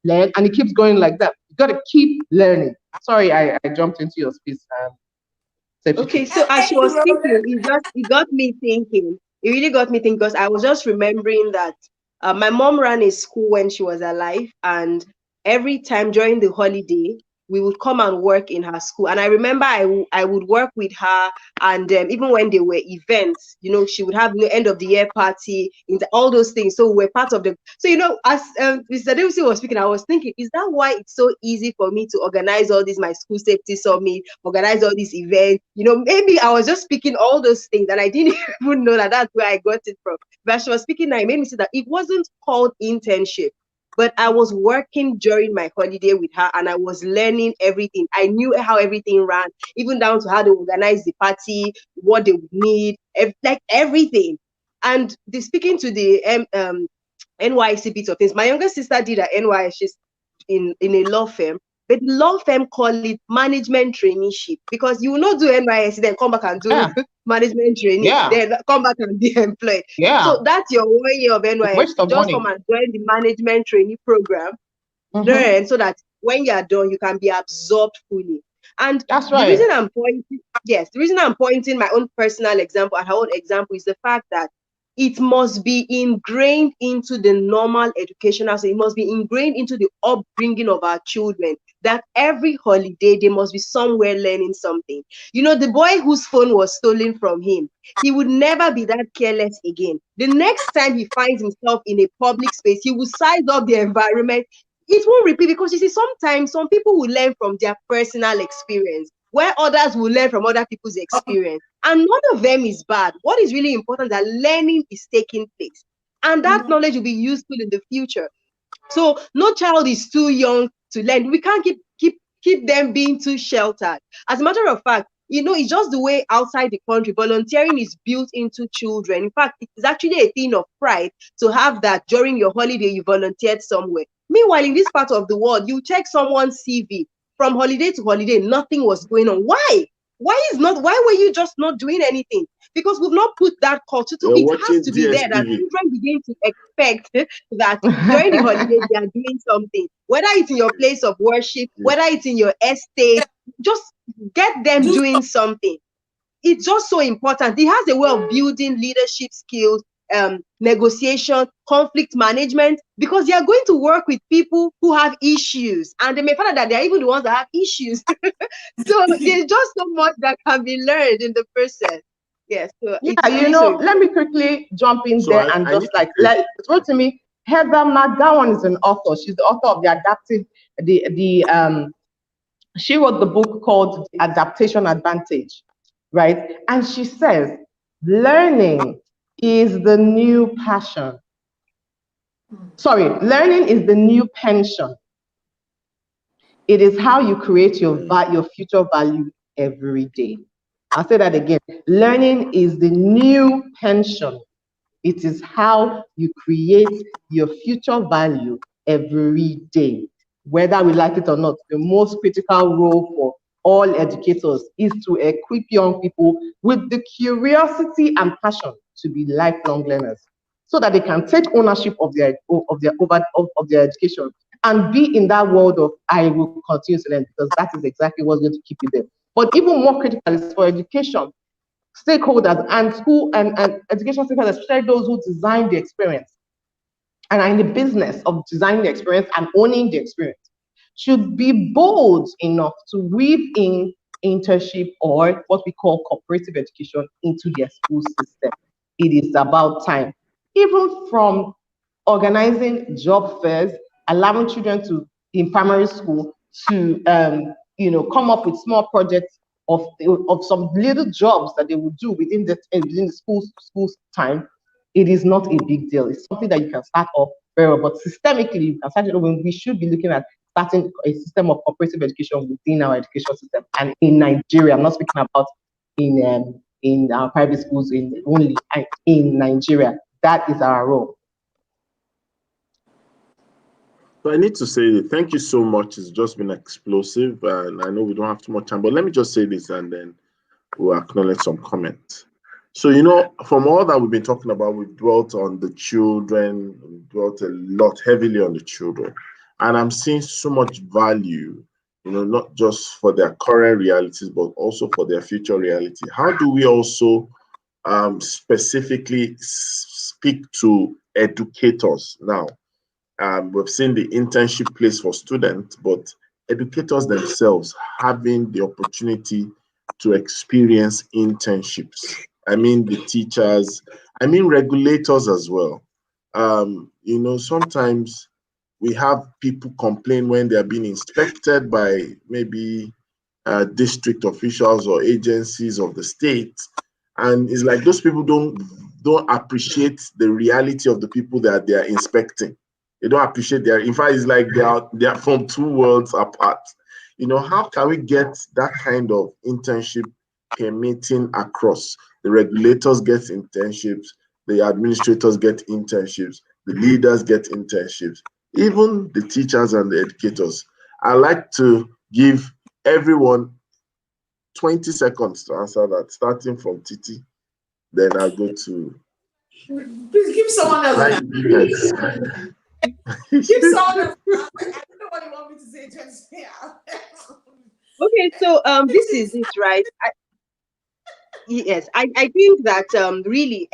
E: and it keeps going like that. You got to keep learning. Sorry, I jumped into your space.
D: Okay, so as she was speaking, it got me thinking. It really got me thinking, because I was just remembering that my mom ran a school when she was alive, and every time during the holiday, we would come and work in her school. And I remember I would work with her, and even when there were events, she would have end of the year party, all those things. So we're part of the. So as Mr. Davis was speaking, I was thinking, is that why it's so easy for me to organize all these, my school safety summit, organize all these events? Maybe I was just speaking all those things, and I didn't even know that that's where I got it from. But she was speaking now, it made me see that it wasn't called internship. But I was working during my holiday with her, and I was learning everything. I knew how everything ran, even down to how they organize the party, what they would need, like everything. And speaking to the NYC bits of things, my younger sister did at NYC. She's in a law firm, but the law firm call it management traineeship, because you will not do NYSC, then come back and do management training, then come back and be employed. So that's your 1 year of NYSC. Just come and join the management trainee program, learn, so that when you are done, you can be absorbed fully. And
E: that's
D: the reason I'm pointing my own personal example and her own example is the fact that it must be ingrained into the normal educational, so it must be ingrained into the upbringing of our children, that every holiday they must be somewhere learning something. The boy whose phone was stolen from him, he would never be that careless again. The next time he finds himself in a public space, he will size up the environment. It won't repeat, because you see, sometimes some people will learn from their personal experience, where others will learn from other people's experience. And none of them is bad. What is really important is that learning is taking place, and that knowledge will be useful in the future. So no child is too young to learn. We can't keep them being too sheltered. As a matter of fact, it's just the way outside the country, volunteering is built into children. In fact, it is actually a thing of pride to have that during your holiday, you volunteered somewhere. Meanwhile, in this part of the world, you check someone's CV from holiday to holiday, nothing was going on. Why? Why were you just not doing anything? Because we've not put that culture. So it has to be there that children begin to expect that during the holiday they are doing something. Whether it's in your place of worship, whether it's in your estate, just get them doing something. It's just so important. It has a way of building leadership skills, negotiation, conflict management, because they are going to work with people who have issues, and they may find out that they are even the ones that have issues. So there's just so much that can be learned in the process. Yes. So
E: let me quickly jump in there and just wrote to me. Heather McGowan is an author. She's the author of the adaptive, she wrote the book called The Adaptation Advantage, right? And she says, learning is the new passion. Sorry, learning is the new pension. It is how you create your future value every day. I'll say that again. Learning is the new pension. It is how you create your future value every day. Whether we like it or not, the most critical role for all educators is to equip young people with the curiosity and passion to be lifelong learners, so that they can take ownership of their education and be in that world of I will continue to learn, because that is exactly what's going to keep you there. But even more critical is for education stakeholders and school and education stakeholders, especially those who design the experience and are in the business of designing the experience and owning the experience, should be bold enough to weave in internship or what we call cooperative education into their school system. It is about time. Even from organizing job fairs, allowing children to, in primary school, to come up with small projects of some little jobs that they would do within the school's time. It is not a big deal. It's something that you can start off very well, but systemically you can start it when we should be looking at starting a system of cooperative education within our education system. And in Nigeria, I'm not speaking about in our private schools only in Nigeria. That is our role.
A: So I need to say that thank you so much. It's just been explosive, and I know we don't have too much time, but let me just say this and then we'll acknowledge some comments. So, from all that we've been talking about, we've dwelt on the children, we've dwelt a lot heavily on the children. And I'm seeing so much value, not just for their current realities, but also for their future reality. How do we also specifically speak to educators now? We've seen the internship place for students, but educators themselves having the opportunity to experience internships. I mean, the teachers, I mean, regulators as well. Sometimes we have people complain when they are being inspected by maybe district officials or agencies of the state, and it's like those people don't appreciate the reality of the people that they are inspecting. They don't appreciate their. In fact, it's like they are from two worlds apart. How can we get that kind of internship permitting across? The regulators get internships, the administrators get internships, the leaders get internships, even the teachers and the educators. I like to give everyone 20 seconds to answer that, starting from Titi. Then I'll go to.
C: Please give someone else
A: Like
C: an
A: you guys.
C: Give someone else an answer. I don't know what you want me to say. Just say
D: Okay, so this is it, right? Yes, I think that really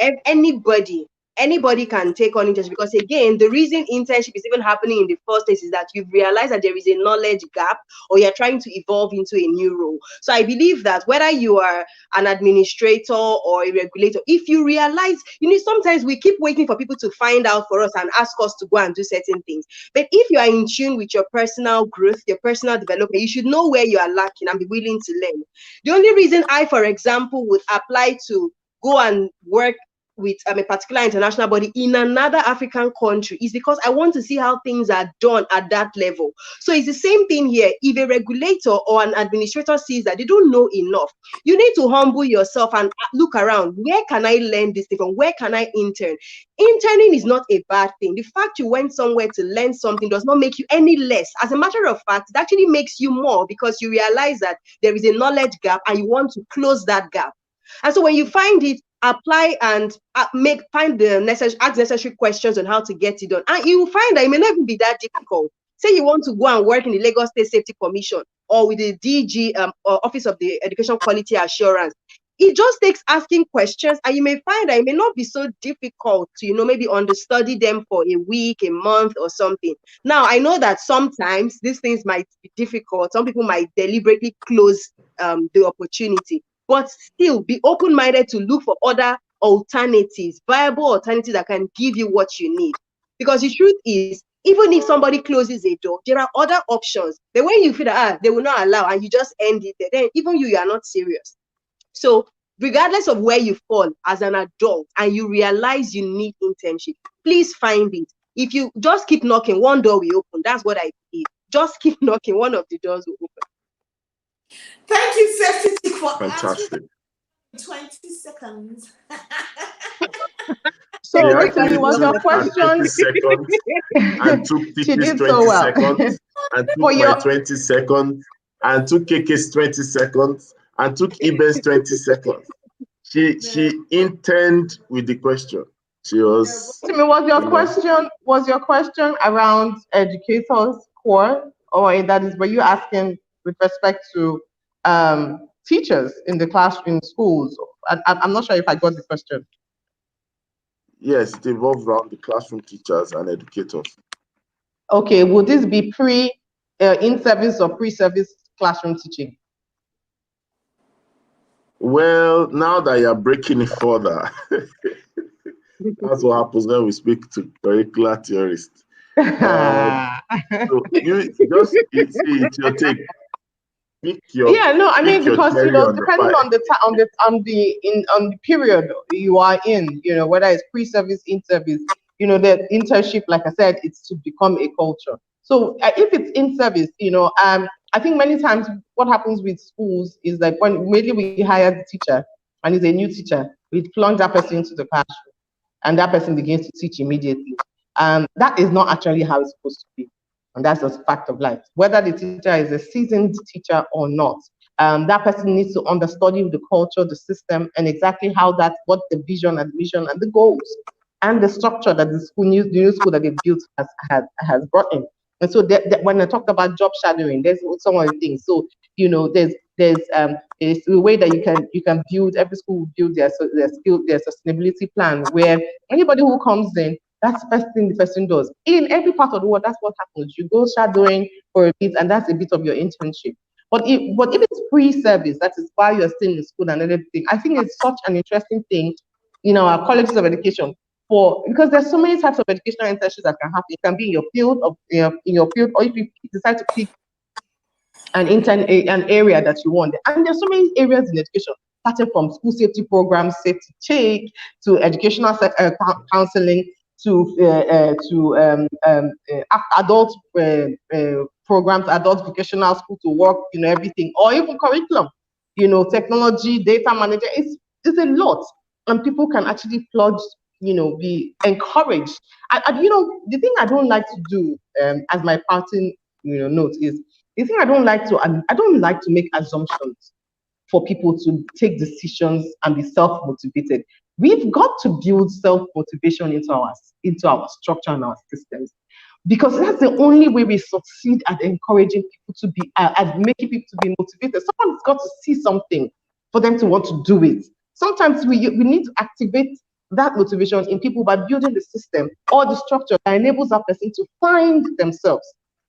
D: anybody can take on internship, because again, the reason internship is even happening in the first place is that you've realized that there is a knowledge gap, or you're trying to evolve into a new role. So I believe that whether you are an administrator or a regulator, if you realize, sometimes we keep waiting for people to find out for us and ask us to go and do certain things. But if you are in tune with your personal growth, your personal development, you should know where you are lacking and be willing to learn. The only reason I, for example, would apply to go and work with a particular international body in another African country is because I want to see how things are done at that level. So it's the same thing here. If a regulator or an administrator sees that they don't know enough, you need to humble yourself and look around. Where can I learn this thing from? Where can I intern? Interning is not a bad thing. The fact you went somewhere to learn something does not make you any less. As a matter of fact, it actually makes you more, because you realize that there is a knowledge gap and you want to close that gap. And so when you find it, apply and find the ask necessary questions on how to get it done. And you will find that it may not even be that difficult. Say you want to go and work in the Lagos State Safety Commission or with the DG or Office of the Education Quality Assurance. It just takes asking questions, and you may find that it may not be so difficult to, maybe understudy them for a week, a month, or something. Now, I know that sometimes these things might be difficult. Some people might deliberately close the opportunity, but still be open-minded to look for other alternatives, viable alternatives that can give you what you need. Because the truth is, even if somebody closes a door, there are other options. But when you feel that they will not allow and you just end it there, then even you are not serious. So regardless of where you fall as an adult and you realize you need internship, please find it. If you just keep knocking, one door will open. That's what I believe. Just keep knocking, one of the doors will open.
C: Thank you, Safety, for
A: Fantastic.
C: answering 20 seconds.
E: So,
A: She
E: Rotimi,
A: actually
E: was your
A: took her 30
E: question?
A: seconds and took
E: She
A: Titi's
E: did so
A: 20
E: well.
A: seconds and
E: For
A: took my
E: your
A: 20 seconds and took KK's 20 seconds and took Iben's 20 seconds. She intended with the question. She was,
E: Rotimi, was your question around educators core, or were you asking with respect to teachers in the classroom schools? I'm not sure if I got the question.
A: yes, it involves around the classroom teachers and educators.
E: Okay, would this be in-service or pre-service classroom teaching?
A: Well, now that you're breaking it further, that's what happens when we speak to curricular theorists. So you see, it's your take.
E: Yeah, no, I mean,
A: Pick your
E: because
A: cherry on the
E: depending
A: pie.
E: on the period you are in, whether it's pre-service, in-service, the internship, like I said, it's to become a culture. So if it's in-service, I think many times what happens with schools is like when immediately we hire the teacher and he's a new teacher, we plunge that person into the classroom and that person begins to teach immediately. That is not actually how it's supposed to be. And that's a fact of life. Whether the teacher is a seasoned teacher or not, that person needs to understudy the culture, the system, and exactly what the vision and mission and the goals and the structure that the new school that they built has brought in. And so when I talk about job shadowing, there's some of the things. So there's a way that you can build. Every school will build their sustainability plan, where anybody who comes in That's the first thing the person does. In every part of the world, that's what happens. You go shadowing for a bit, and that's a bit of your internship. But if it's pre-service, that is while you're still in school and everything, I think it's such an interesting thing in our colleges of education for because there's so many types of educational internships that can happen. It can be in your field in your field, or if you decide to pick an area that you want. And there's so many areas in education, starting from school safety programs, safety check, to educational counseling, to adult programs, adult vocational school to work, everything, or even curriculum, technology, data manager. It's a lot, and people can actually plug, be encouraged. The thing I don't like to do, as my parting, note is the thing I don't like to make assumptions for people to take decisions and be self-motivated. We've got to build self-motivation into our structure and our systems, because that's the only way we succeed at encouraging people to be at making people to be motivated. Someone's got to see something for them to want to do it. Sometimes we need to activate that motivation in people by building the system or the structure that enables that person to find themselves.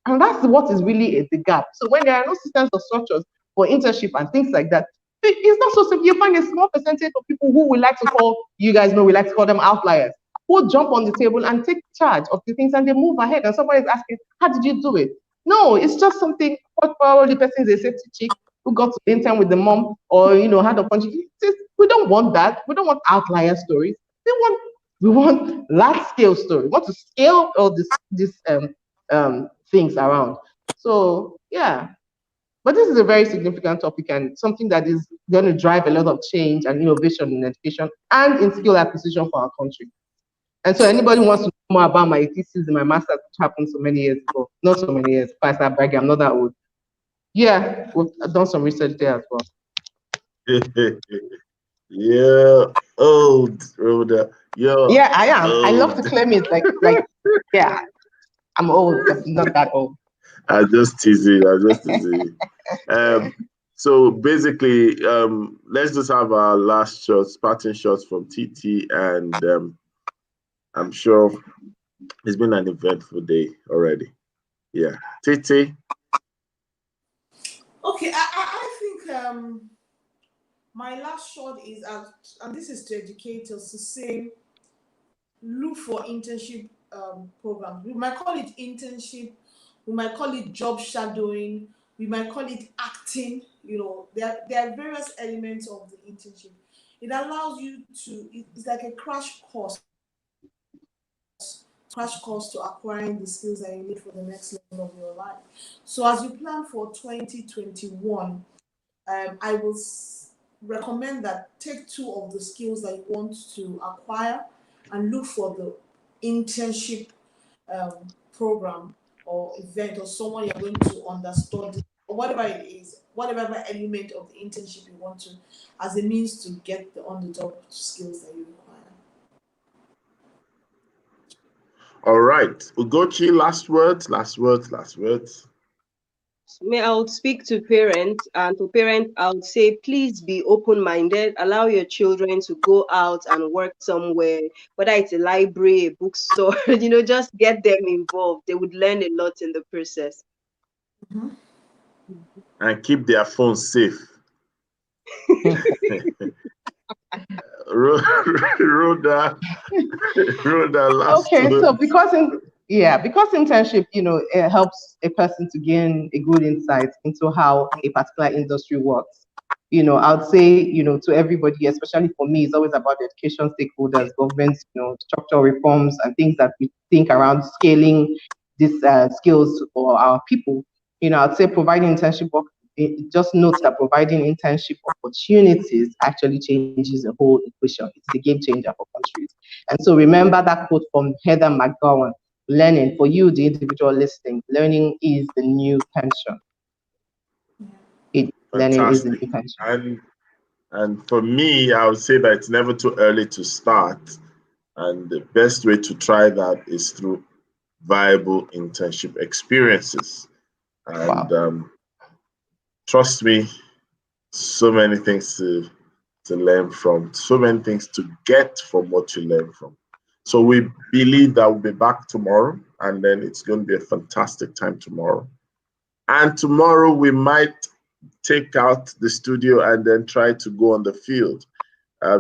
E: And that's what is really the gap. So when there are no systems or structures for internship and things like that, it's not so simple. You find a small percentage of people who we like to call, you guys know, we like to call them outliers, who jump on the table and take charge of the things and they move ahead. And somebody's asking, how did you do it? No, it's just something, probably the person is a safety chick who got to intern with the mom, or, had a punch. We don't want that. We don't want outlier stories. We want large scale story. We want to scale all these things around. So yeah, but this is a very significant topic and something that is going to drive a lot of change and innovation in education and in skill acquisition for our country. And so anybody wants to know more about my thesis and my master's, which happened so many years ago, not so many years, if I start bragging, I'm not that old. Yeah, we've done some research there as well.
A: Yeah, old, Rhoda.
E: Yeah, I am.
A: Old.
E: I love to claim it like, yeah, I'm old, but not that old.
A: I just teasing. So basically, let's just have our last shots, parting shots from TT, and I'm sure it's been an eventful day already. Yeah, TT.
C: Okay, I think my last shot is, and this is to educators, to say, look for internship programs. We might call it internship, we might call it job shadowing, we might call it acting. There are various elements of the internship. It allows you to, it's like a crash course to acquiring the skills that you need for the next level of your life. So as you plan for 2021, I will recommend that take two of the skills that you want to acquire and look for the internship program or event or someone you're going to understudy or whatever it is, whatever element of the internship you want to, as a means to get the on-the-job skills that you require.
A: All right, Ugochi. Last words.
D: I would speak to parents, and to parents, I would say, please be open-minded. Allow your children to go out and work somewhere, whether it's a library, a bookstore, just get them involved. They would learn a lot in the process.
C: Mm-hmm.
A: And keep their phones safe. Rhoda, last
E: Okay,
A: words.
E: so because internship, it helps a person to gain a good insight into how a particular industry works. I would say, to everybody, especially for me, it's always about the education stakeholders, governments, structural reforms and things that we think around scaling these skills for our people. I'd say providing internship work, just note that providing internship opportunities actually changes the whole equation. It's a game changer for countries. And so remember that quote from Heather McGowan, learning, for you, the individual listening, learning is the new pension. Learning is the
A: Fantastic.
E: new pension.
A: And for me, I would say that it's never too early to start. And the best way to try that is through viable internship experiences. And
E: Wow.
A: Trust me, so many things to learn from, so many things to get from what you learn from. So we believe that we'll be back tomorrow, and then it's going to be a fantastic time tomorrow. And tomorrow we might take out the studio and then try to go on the field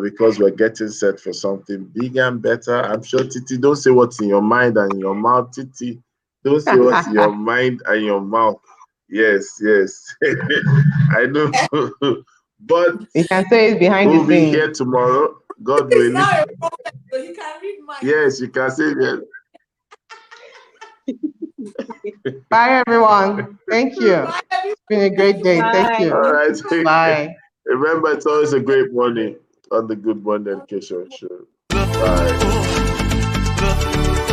A: because we're getting set for something bigger and better. I'm sure, Titi, don't say what's in your mind and in your mouth, Titi. Don't say what's in your mind and your mouth. Yes, yes. I know. But
E: You can say it behind
A: we'll
E: the
A: be
E: scenes.
A: here tomorrow, God
C: He's
A: willing.
C: now a prophet, so he can read minds.
A: Yes, you can say that.
E: Bye, everyone. Thank you.
C: Bye,
E: It's been a great day. Thank
D: Bye.
E: you.
A: All right.
E: Bye.
A: Remember, it's always a great morning on the Good Morning Education Show. Bye.